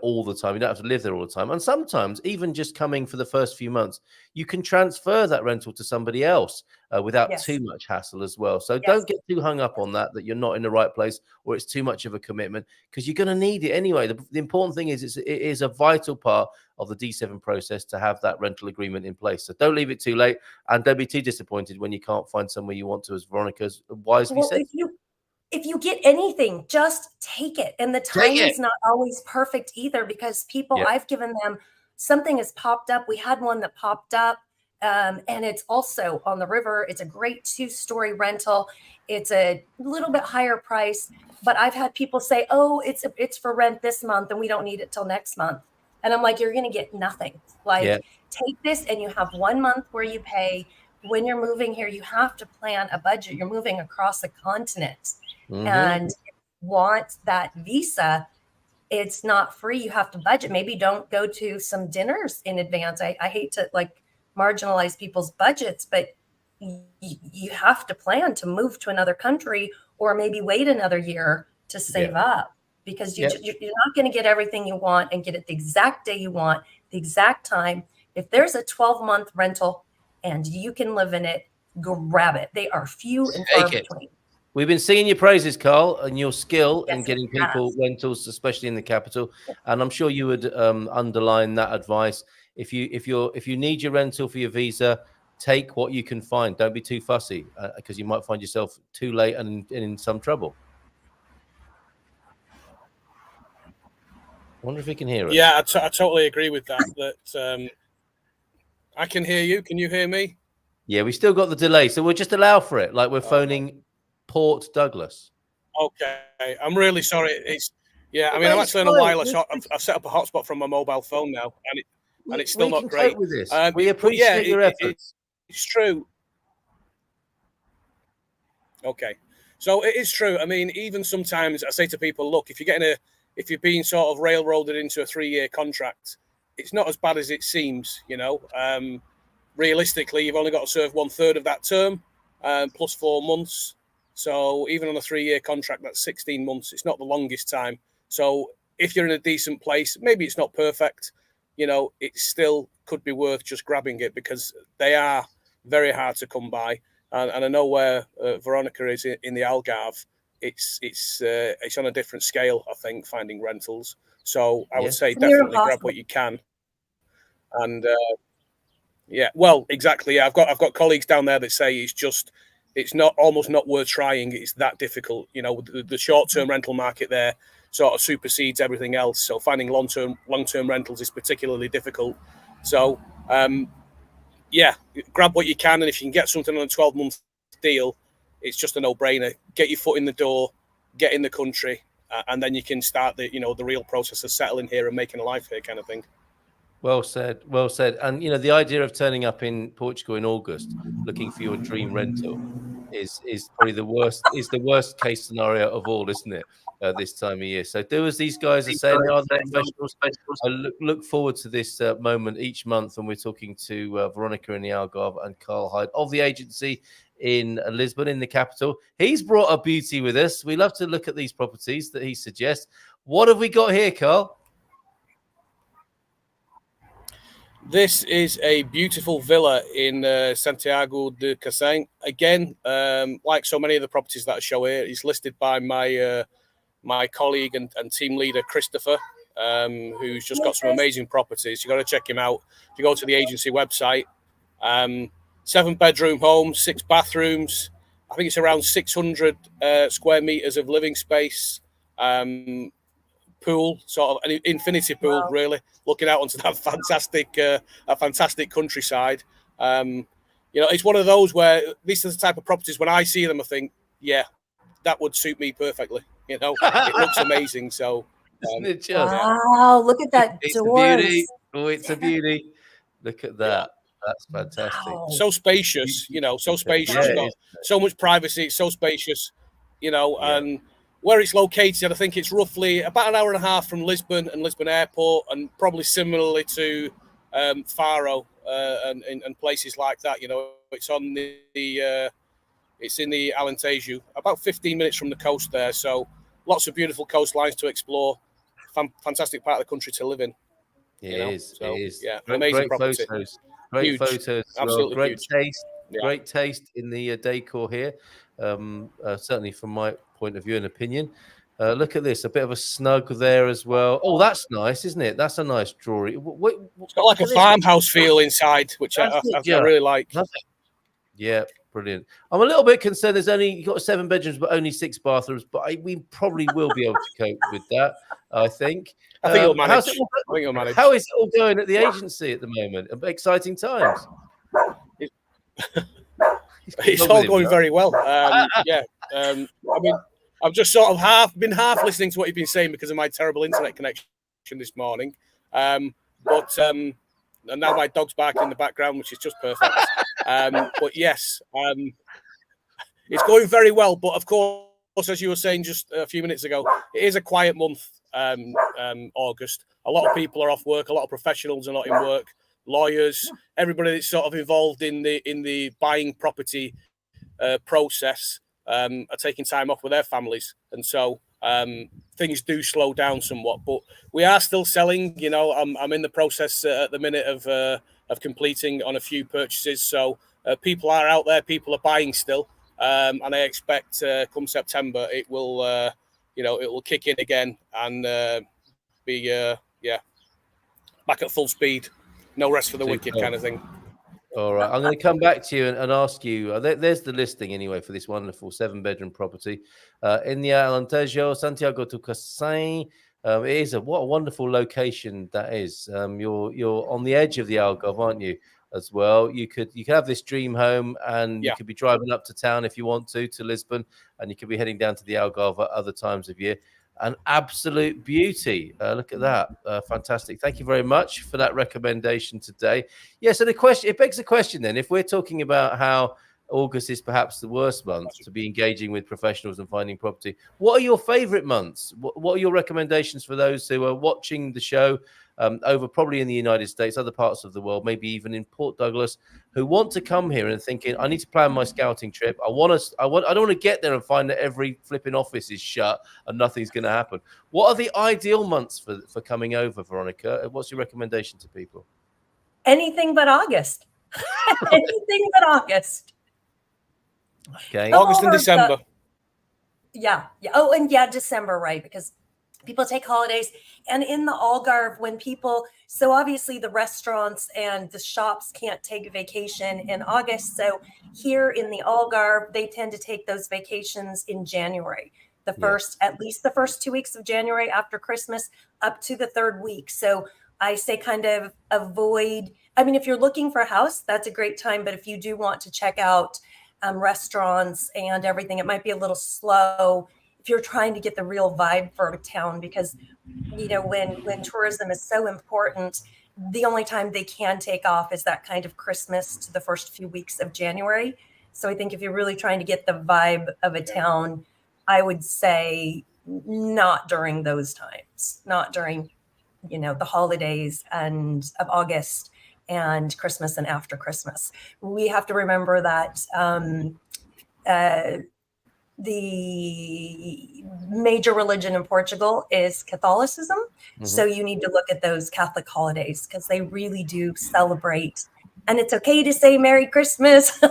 all the time. You don't have to live there all the time. And sometimes, even just coming for the first few months, you can transfer that rental to somebody else without too much hassle as well. So don't get too hung up on that you're not in the right place, or it's too much of a commitment, because you're going to need it anyway. The important thing is it is a vital part of the D7 process to have that rental agreement in place. So don't leave it too late, and don't be too disappointed when you can't find somewhere you want to, as Veronica's wisely said. If you get anything, just take it. And the timing's not always perfect either, because people, I've given them, something has popped up. We had one that popped up, and it's also on the river. It's a great 2-story rental. It's a little bit higher price, But I've had people say, oh, it's for rent this month and we don't need it till next month. And I'm like, you're going to get nothing. Like, take this and you have 1 month where you pay. When you're moving here, you have to plan a budget. You're moving across the continent and want that visa. It's not free. You have to budget. Maybe don't go to some dinners in advance. I hate to like marginalize people's budgets, but you have to plan to move to another country or maybe wait another year to save up, because you're not going to get everything you want and get it the exact day you want, the exact time. If there's a 12-month rental and you can live in it, grab it. They are few and far between. We've been singing your praises, Carl, and your skill in getting people rentals, especially in the capital. And I'm sure you would underline that advice. If you need your rental for your visa, take what you can find. Don't be too fussy, because you might find yourself too late and in some trouble. I wonder if he can hear us. Yeah, I totally agree with that. I can hear you. Can you hear me? Yeah, we still got the delay, so we'll just allow for it, like we're phoning Port Douglas. Okay, I'm really sorry. I'm actually on a wireless. I've set up a hotspot from my mobile phone now, and it's still not great. With this. We appreciate your efforts. It's true. Okay, so it is true. I mean, even sometimes I say to people, look, if you're being sort of railroaded into a 3-year contract, it's not as bad as it seems. Realistically, you've only got to serve 1/3 of that term, plus 4 months. So even on a 3-year contract, that's 16 months. It's not the longest time. So if you're in a decent place, maybe it's not perfect, it still could be worth just grabbing it, because they are very hard to come by. And I know where Veronica is in the Algarve. It's on a different scale, I think, finding rentals. So I would say definitely grab what you can. And well, exactly. Yeah, I've got colleagues down there that say it's not almost not worth trying. It's that difficult. The short-term rental market there sort of supersedes everything else. So finding long-term rentals is particularly difficult. So grab what you can, and if you can get something on a 12-month deal, it's just a no-brainer. Get your foot in the door, get in the country, and then you can start the real process of settling here and making a life here, kind of thing. Well said. Well said. And the idea of turning up in Portugal in August, looking for your dream rental, is probably the worst case scenario of all, isn't it? This time of year. So do as these guys are saying. They are the professionals. I look forward to this moment each month, and we're talking to Veronica in the Algarve and Carl Hyde of the agency in Lisbon, in the capital. He's brought a beauty with us. We love to look at these properties that he suggests. What have we got here, Carl? This is a beautiful villa in Santiago de Cacém. Again, like so many of the properties that I show here, it's listed by my colleague and team leader, Christopher, who's just got some amazing properties. You got to check him out. If you go to the agency website, 7-bedroom home, 6 bathrooms. I think it's around 600 square meters of living space. Pool, sort of an infinity pool, really, looking out onto that fantastic countryside. It's one of those where these are the type of properties, when I see them, I think, yeah, that would suit me perfectly. It looks amazing. So, isn't it just? Wow, look at that doors. It's a beauty. Look at that. That's fantastic. Wow. So spacious, so spacious. Yeah, got so much privacy. It's so spacious, and where it's located, I think it's roughly about an hour and a half from Lisbon and Lisbon Airport, and probably similarly to Faro and places like that. It's on it's in the Alentejo, about 15 minutes from the coast there. So lots of beautiful coastlines to explore. Fantastic part of the country to live in. It is. Yeah, amazing property. Photos. Great photos. Absolutely great huge. taste. Yeah. Great taste in the decor here. Certainly from my point of view and opinion. Look at this, a bit of a snug there as well. Oh, that's nice, isn't it? That's a nice drawing. It's got like a farmhouse feel inside, which I really like. Yeah, brilliant. I'm a little bit concerned. You've got 7 bedrooms, but only 6 bathrooms. But we probably will be able to cope with that. I think. I think you'll manage. How is it all going at the agency at the moment? Exciting times. It's all going very well. I mean, I've just sort of been half listening to what you've been saying because of my terrible internet connection this morning. And now my dog's barking in the background, which is just perfect. But yes, it's going very well. But of course, as you were saying just a few minutes ago, it is a quiet month, August. A lot of people are off work. A lot of professionals are not in work. Lawyers, everybody that's sort of involved in the buying property process are taking time off with their families, and so things do slow down somewhat. But we are still selling. You know, I'm in the process at the minute of completing on a few purchases. So people are out there. People are buying still, and I expect come September it will it will kick in again and be back at full speed. No rest for the wicked kind of thing. All right, I'm going to come back to you and ask you. There's the listing anyway for this wonderful 7-bedroom property in the Alentejo, Santiago to Cacém. It is what a wonderful location that is. You're on the edge of the Algarve, aren't you? As well, you could have this dream home, and you could be driving up to town if you want to Lisbon, and you could be heading down to the Algarve at other times of year. An absolute beauty. Look at that. Fantastic. Thank you very much for that recommendation today. Yeah, so it begs the question then, if we're talking about how August is perhaps the worst month to be engaging with professionals and finding property, what are your favorite months? What are your recommendations for those who are watching the show over probably in the United States, other parts of the world, maybe even in Port Douglas, who want to come here and thinking, I need to plan my scouting trip. I don't want to get there and find that every flipping office is shut and nothing's going to happen. What are the ideal months for coming over, Veronica? What's your recommendation to people? Anything but August. Anything but August. Okay. August and December. Yeah. Oh, and December, right? Because people take holidays. And in the Algarve, so obviously the restaurants and the shops can't take a vacation in August. So here in the Algarve, they tend to take those vacations in January. At least the first 2 weeks of January after Christmas up to the third week. So I say kind of avoid, if you're looking for a house, that's a great time. But if you do want to check out restaurants and everything, it might be a little slow if you're trying to get the real vibe for a town, because when tourism is so important, the only time they can take off is that kind of Christmas to the first few weeks of January. So I think if you're really trying to get the vibe of a town, I would say not during those times, not during the holidays and of August and Christmas and after Christmas. We have to remember that the major religion in Portugal is Catholicism. Mm-hmm. So you need to look at those Catholic holidays because they really do celebrate. And it's okay to say Merry Christmas.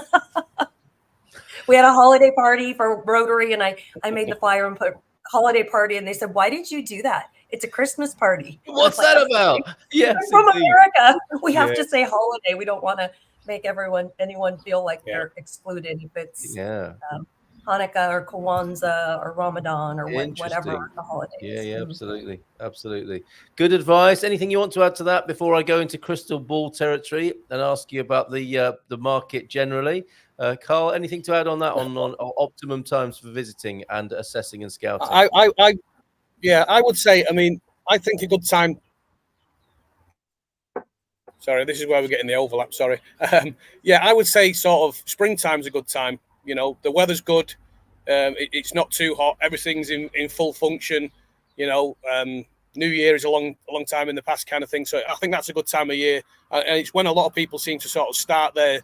We had a holiday party for Rotary, and I made the flyer and put holiday party, and they said, "Why did you do that? It's a Christmas party." What's that about? Yes, from America. We have to say holiday. We don't want to make anyone feel like they're excluded if it's Hanukkah or Kwanzaa or Ramadan or whatever the holiday is. Yeah, absolutely. Good advice. Anything you want to add to that before I go into crystal ball territory and ask you about the market generally? Carl, anything to add on that on optimum times for visiting and assessing and scouting? I would say, I think a good time. Sorry, this is where we're getting the overlap. Sorry. I would say sort of springtime's a good time. The weather's good. It's not too hot. Everything's in full function. New Year is a long time in the past kind of thing. So I think that's a good time of year. And it's when a lot of people seem to sort of start their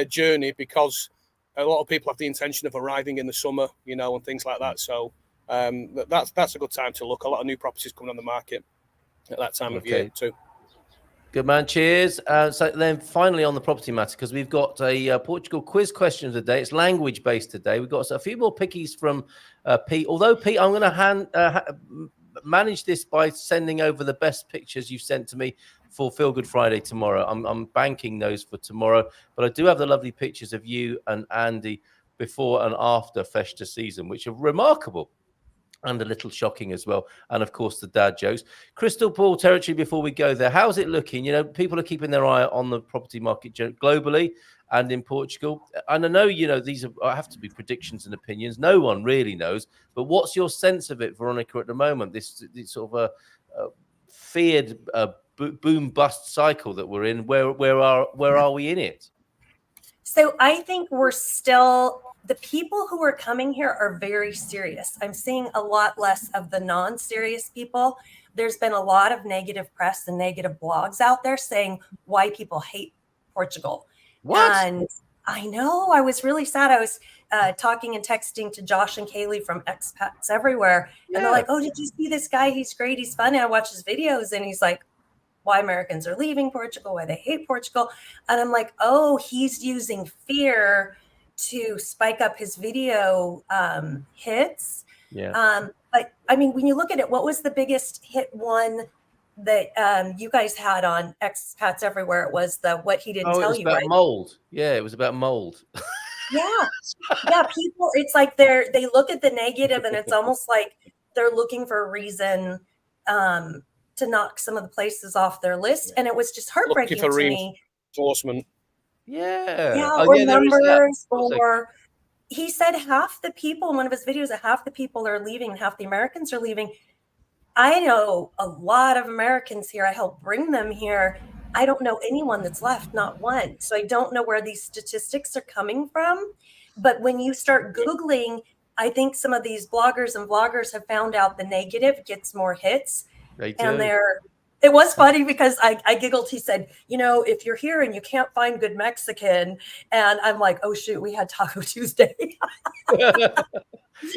journey, because a lot of people have the intention of arriving in the summer, and things like that. So that's a good time to look. A lot of new properties coming on the market at that time of year too. Good man, cheers. So then finally on the property matter, because we've got a Portugal quiz question of the day. It's language based today. We've got a few more pickies from Pete. Although, Pete, I'm going to manage this by sending over the best pictures you've sent to me for Feel Good Friday tomorrow. I'm banking those for tomorrow, but I do have the lovely pictures of you and Andy before and after Festa season, which are remarkable. And a little shocking as well. And of course, the dad jokes. Crystal ball territory before we go there. How's it looking? People are keeping their eye on the property market globally and in Portugal. And I know, these have to be predictions and opinions. No one really knows. But what's your sense of it, Veronica, at the moment? This sort of a feared boom bust cycle that we're in. Where are we in it? So I think we're still, the people who are coming here are very serious. I'm seeing a lot less of the non-serious people. There's been a lot of negative press and negative blogs out there saying why people hate Portugal. What? And I know, I was really sad. I was talking and texting to Josh and Kaylee from Expats Everywhere. Yeah. And they're like, oh, did you see this guy? He's great. He's fun. And I watch his videos and he's like, why Americans are leaving Portugal, why they hate Portugal. And I'm like, oh, he's using fear to spike up his video hits. Yeah. But I mean, when you look at it, what was the biggest hit one that you guys had on Expats Everywhere? It was the what he didn't tell you. It was about mold. Yeah, it was about mold. Yeah, people. It's like they look at the negative, and it's almost like they're looking for a reason to knock some of the places off their list, and it was just heartbreaking to me. Reinforcement. Yeah, or numbers, or he said half the people in one of his videos that half the people are leaving, and half the Americans are leaving. I know a lot of Americans here. I help bring them here. I don't know anyone that's left, not one. So I don't know where these statistics are coming from. But when you start Googling, I think some of these bloggers and vloggers have found out the negative gets more hits. And it was funny because I giggled. He said, if you're here and you can't find good Mexican, and I'm like, oh shoot, we had Taco Tuesday.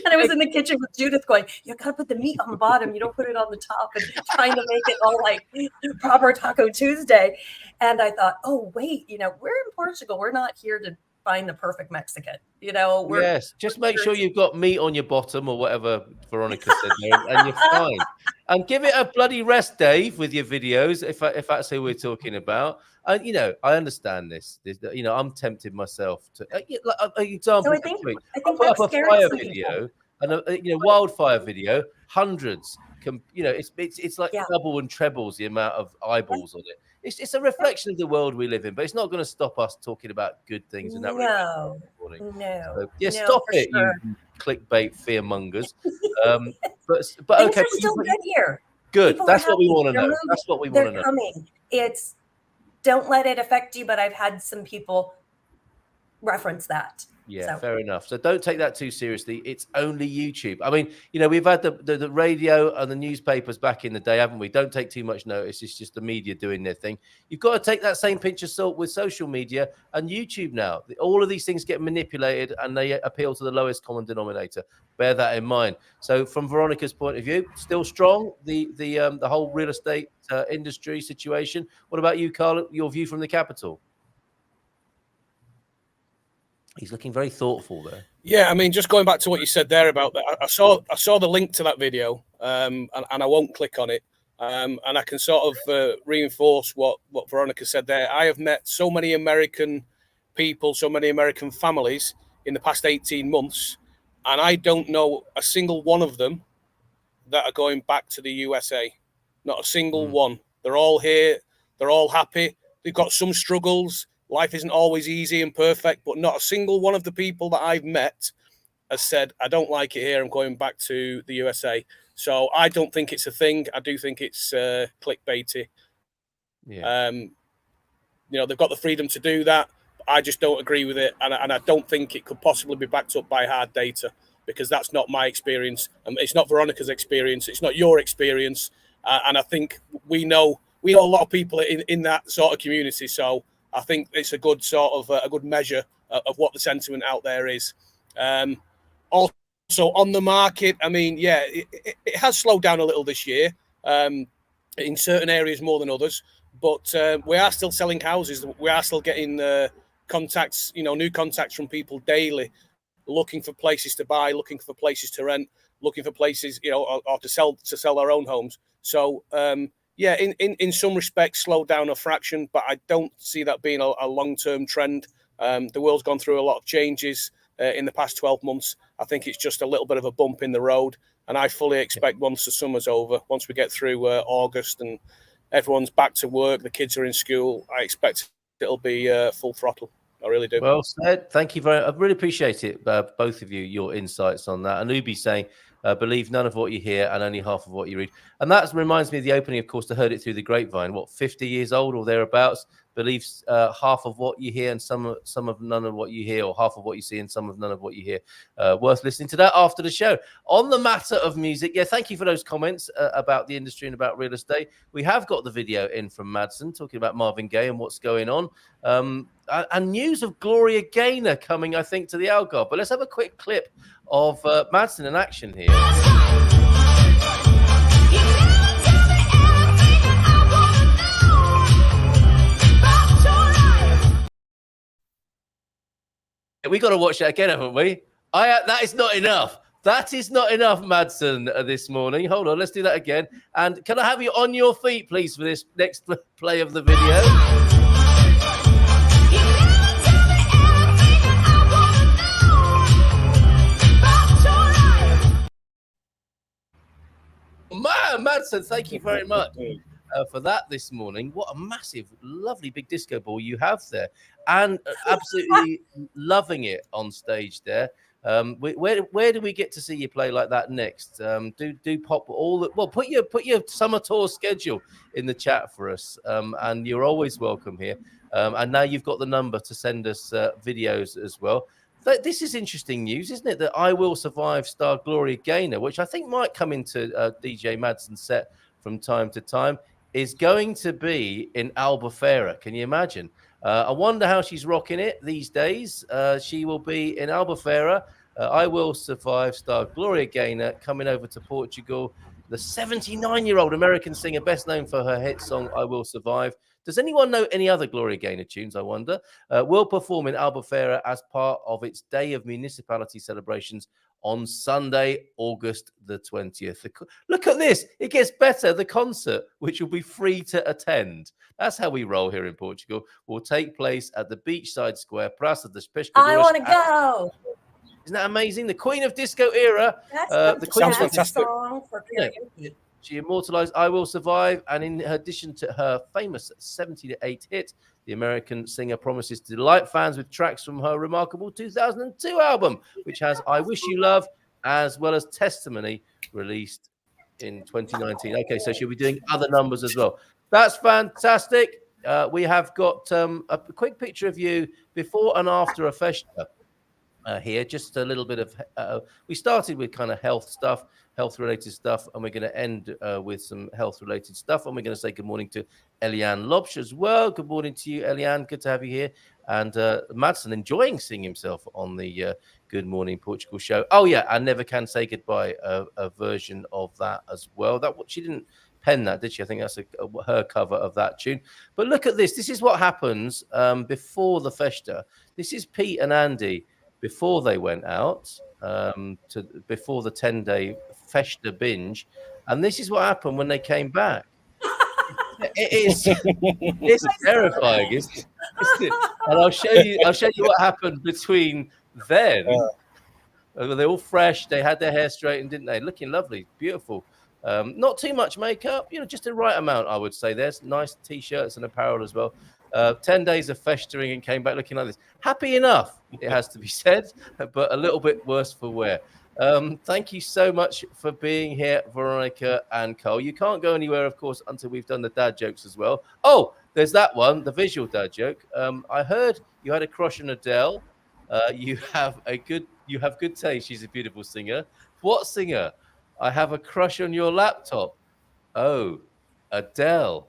And I was in the kitchen with Judith going, you got to put the meat on the bottom. You don't put it on the top, and trying to make it all like proper Taco Tuesday. And I thought, oh, wait, we're in Portugal. We're not here to find the perfect Mexican. Yes, just make sure you've got meat on your bottom or whatever Veronica said there, and you're fine. And give it a bloody rest, Dave, with your videos, if that's who we're talking about. I understand this. I'm tempted myself to. An example. So I think put up a fire video and a wildfire video. Hundreds. It's like double and trebles the amount of eyeballs on it. It's a reflection of the world we live in, but it's not going to stop us talking about good things. And that no. Stop it, sure. You clickbait fearmongers. But things okay, are still good here. Good. People That's what we want to know. That's what we want to know. Coming. It's don't let it affect you, but I've had some people reference that. Yeah, fair enough. So don't take that too seriously. It's only YouTube. I mean, we've had the radio and the newspapers back in the day, haven't we? Don't take too much notice. It's just the media doing their thing. You've got to take that same pinch of salt with social media and YouTube now. All of these things get manipulated and they appeal to the lowest common denominator. Bear that in mind. So from Veronica's point of view, still strong, the whole real estate industry situation. What about you, Carl? Your view from the capital? He's looking very thoughtful there. Yeah, I mean, just going back to what you said there about that, I saw the link to that video, and I won't click on it, and I can sort of reinforce what Veronica said there. I have met so many American people, so many American families in the past 18 months, and I don't know a single one of them that are going back to the USA. Not a single one. They're all here. They're all happy. They've got some struggles. Life isn't always easy and perfect, but not a single one of the people that I've met has said, I don't like it here, I'm going back to the USA. So I don't think it's a thing. I do think it's clickbaity. Yeah. They've got the freedom to do that. But I just don't agree with it. And I don't think it could possibly be backed up by hard data, because that's not my experience. It's not Veronica's experience. It's not your experience. And I think we know a lot of people in that sort of community. So I think it's a good sort of a good measure of what the sentiment out there is. Also on the market, I mean, yeah, it has slowed down a little this year, in certain areas more than others. But we are still selling houses. We are still getting contacts, new contacts from people daily, looking for places to buy, looking for places to rent, looking for places, or to sell their own homes. So. Yeah, in some respects, slowed down a fraction, but I don't see that being a long-term trend. The world's gone through a lot of changes in the past 12 months. I think it's just a little bit of a bump in the road, and I fully expect once the summer's over, once we get through August and everyone's back to work, the kids are in school, I expect it'll be full throttle. I really do. Well said. Thank you I really appreciate it, both of you, your insights on that. Anubi saying, believe none of what you hear and only half of what you read. And that reminds me of the opening, of course, to Heard It Through the Grapevine. What, 50 years old or thereabouts? Believes half of what you hear and some of none of what you hear, or half of what you see and some of none of what you hear. Worth listening to that after the show. On the matter of music, yeah, thank you for those comments about the industry and about real estate. We have got the video in from Madsen talking about Marvin Gaye and what's going on. And news of Gloria Gaynor coming, I think, to the Algarve. But let's have a quick clip of Madsen in action here. We got to watch that again, haven't we? That is not enough. That is not enough, Madsen, this morning. Hold on, let's do that again. And can I have you on your feet, please, for this next play of the video? Man, Madsen, thank you very much for that this morning. What a massive, lovely big disco ball you have there, and absolutely loving it on stage there. Where do we get to see you play like that next? Do pop all the, well, put your summer tour schedule in the chat for us, and you're always welcome here. And now you've got the number to send us videos as well. This is interesting news, isn't it? That I Will Survive star Gloria Gaynor, which I think might come into DJ Madsen's set from time to time, is going to be in Albufeira. Can you imagine? I wonder how she's rocking it these days. She will be in Albufeira. I Will Survive star Gloria Gaynor coming over to Portugal. The 79-year-old American singer, best known for her hit song I Will Survive. Does anyone know any other Gloria Gaynor tunes, I wonder? Will perform in Albufeira as part of its Day of Municipality celebrations on Sunday, August the 20th. Look at this. It gets better. The concert, which will be free to attend. That's how we roll here in Portugal, will take place at the beachside square, Praça das Pescadoras. I want to go. Isn't that amazing? The Queen of Disco era. That's the Queen fantastic. Song for She immortalized I Will Survive, and in addition to her famous 78 hit, the American singer promises to delight fans with tracks from her remarkable 2002 album, which has I Wish You Love, as well as Testimony, released in 2019. Okay, so she'll be doing other numbers as well. That's fantastic. We have got a quick picture of you before and after a festa. Here, just a little bit of we started with kind of health related stuff, and we're going to end with some health related stuff, and we're going to say good morning to Eliane Lobsch as well. Good morning to you, Eliane. Good to have you here. And Madsen enjoying seeing himself on the Good Morning Portugal show. Oh yeah, I Never Can Say Goodbye, a version of that as well. That she didn't pen that, did she? I think that's her cover of that tune. But look at this. This is what happens before the festa. This is Pete and Andy before they went out, before the 10-day festa binge, and this is what happened when they came back. It's terrifying, isn't it? And I'll show you what happened between then. They're all fresh. They had their hair straightened, didn't they? Looking lovely, beautiful. Not too much makeup, just the right amount, I would say. There's nice t-shirts and apparel as well. 10 days of festering and came back looking like this. Happy enough, it has to be said, but a little bit worse for wear. Thank you so much for being here, Veronica and Carl. You can't go anywhere, of course, until we've done the dad jokes as well. Oh, there's that one, the visual dad joke. I heard you had a crush on Adele. You have good taste. She's a beautiful singer. What singer? I have a crush on your laptop. Oh, Adele.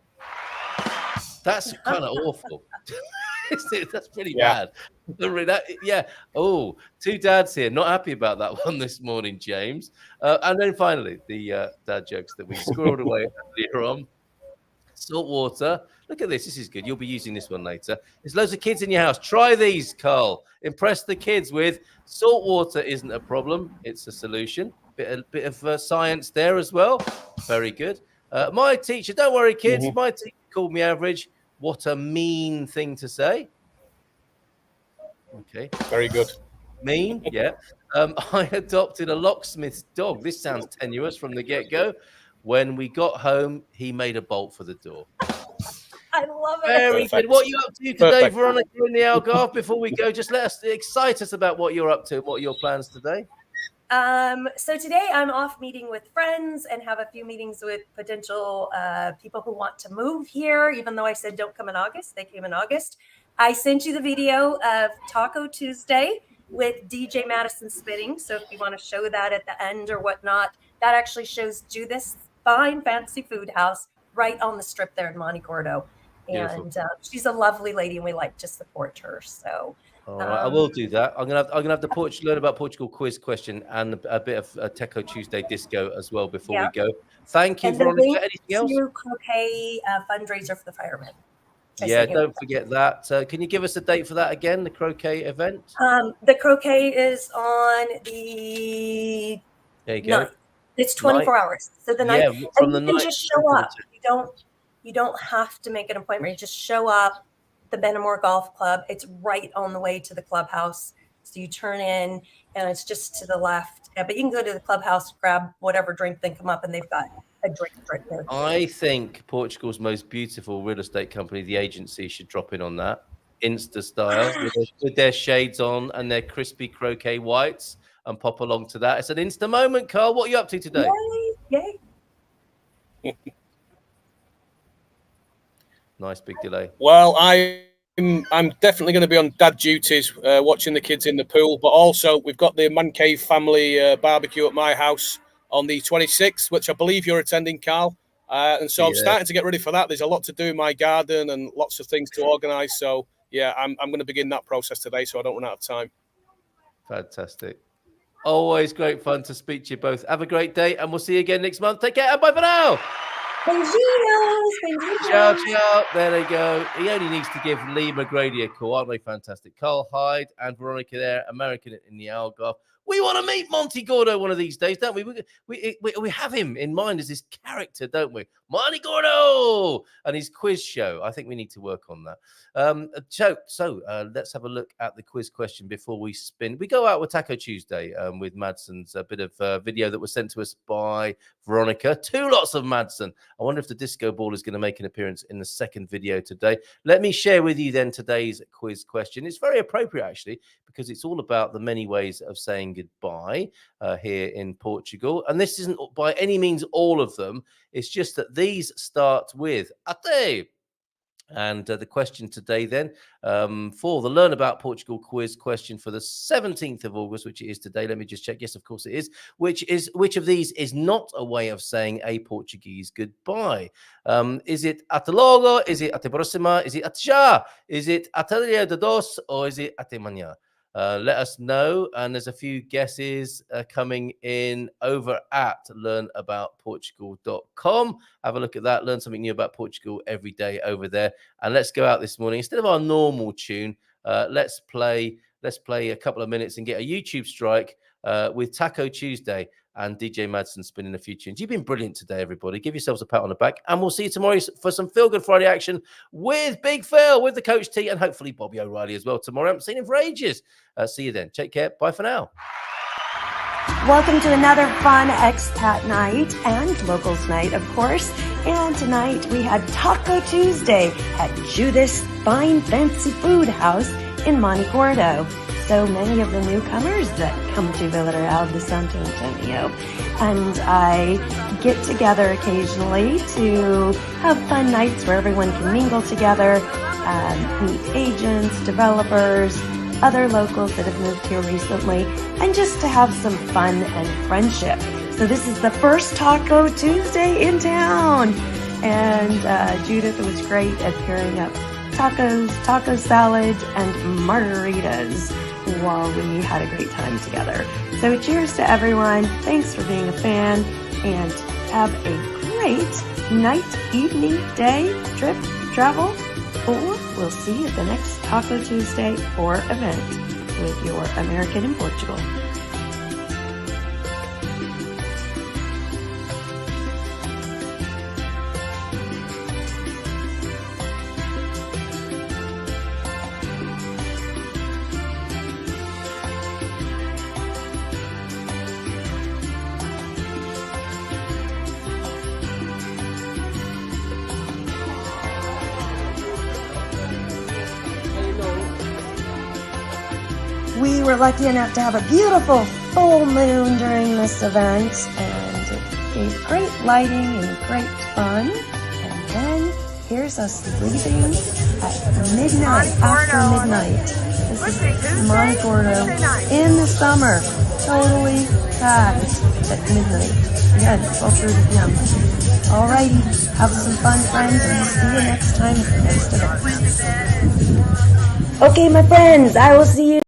That's kind of awful. That's pretty bad. Yeah. Oh, two dads here. Not happy about that one this morning, James. And then finally, the dad jokes that we squirreled away earlier on. Salt water. Look at this. This is good. You'll be using this one later. There's loads of kids in your house. Try these, Carl. Impress the kids with salt water isn't a problem. It's a solution. Bit of science there as well. Very good. My teacher, don't worry, kids. My teacher called me average. What a mean thing to say. Okay. Very good. Mean, yeah. I adopted a locksmith's dog. This sounds tenuous from the get-go. When we got home, he made a bolt for the door. I love it. Very good. What are you up to today, Veronica, in the Algarve? Before we go, just excite us about what you're up to, what are your plans today? So today I'm off meeting with friends and have a few meetings with potential people who want to move here, even though I said don't come in August. They came in August. I sent you the video of Taco Tuesday with DJ Madison spitting. So if you want to show that at the end or whatnot, that actually shows Judith's fine fancy food house right on the strip there in Monte Gordo. And she's a lovely lady and we like to support her. So all right, I will do that. I'm gonna have the learn about Portugal quiz question and a bit of Taco Tuesday disco as well before we go. Thank you, Veronica. Anything else? Croquet fundraiser for the firemen. Don't forget that. Can you give us a date for that again? The croquet event. The croquet is on the. There you go. 9th. It's 24 hours. So the 9th. Yeah, from the 9th. You just show up. You don't have to make an appointment. You just show up. The Benamor Golf Club. It's right on the way to the clubhouse. So you turn in and it's just to the left. But you can go to the clubhouse, grab whatever drink, then come up and they've got a drink right there. I think Portugal's most beautiful real estate company, the agency, should drop in on that. Insta style with their shades on and their crispy croquet whites and pop along to that. It's an Insta moment, Carl. What are you up to today? Yay. Nice big delay. Well, I'm definitely going to be on dad duties, watching the kids in the pool. But also, we've got the Man Cave family barbecue at my house on the 26th, which I believe you're attending, Carl. And so I'm starting to get ready for that. There's a lot to do in my garden and lots of things to organise. So, yeah, I'm going to begin that process today so I don't run out of time. Fantastic. Always great fun to speak to you both. Have a great day, and we'll see you again next month. Take care, and bye for now. Ciao. There they go. He only needs to give Lee McGrady a call. Aren't they fantastic? Carl Hyde and Veronica there, American in the Algarve. We want to meet Monte Gordo one of these days, don't we? We have him in mind as this character, don't we? Monte Gordo and his quiz show. I think we need to work on that. So let's have a look at the quiz question before we spin. We go out with Taco Tuesday with Madsen's bit of video that was sent to us by Veronica. 2 lots of Madsen. I wonder if the disco ball is going to make an appearance in the second video today. Let me share with you then today's quiz question. It's very appropriate, actually, because it's all about the many ways of saying goodbye here in Portugal. And this isn't by any means all of them. It's just that these start with ate. And the question today then for the Learn About Portugal quiz question for the 17th of August, which it is today. Let me just check. Yes, of course it is. Which of these is not a way of saying a Portuguese goodbye? Is it até logo? Is it até próxima? Is it até já? Is it até de dos? Or is it até mañana? Let us know. And there's a few guesses coming in over at learnaboutportugal.com. Have a look at that. Learn something new about Portugal every day over there. And let's go out this morning. Instead of our normal tune, let's play a couple of minutes and get a YouTube strike with Taco Tuesday and DJ Madsen spinning a few tunes. You've been brilliant today, everybody. Give yourselves a pat on the back. And we'll see you tomorrow for some Feel Good Friday action with Big Phil, with the Coach T, and hopefully Bobby O'Reilly as well tomorrow. I haven't seen him for ages. See you then. Take care. Bye for now. Welcome to another fun expat night and locals night, of course. And tonight we had Taco Tuesday at Judith's Fine Fancy Food House in Monte Gordo. So many of the newcomers that come to Villarreal de Santo Antonio. And I get together occasionally to have fun nights where everyone can mingle together, meet agents, developers, other locals that have moved here recently, and just to have some fun and friendship. So this is the first Taco Tuesday in town. And Judith was great at pairing up tacos, taco salad, and margaritas while we had a great time together. So cheers to everyone. Thanks for being a fan, and have a great night, evening, day, trip, travel, or we'll see you at the next Taco Tuesday or event with your American in Portugal. we were lucky enough to have a beautiful full moon during this event, and it gave great lighting and great fun. And then here's us leaving at midnight, after midnight. This is Monte Gordo in the summer, totally packed at midnight. Again, 12:30 p.m. Alrighty, have some fun, friends, and see you next time at the next event. Okay, my friends, I will see you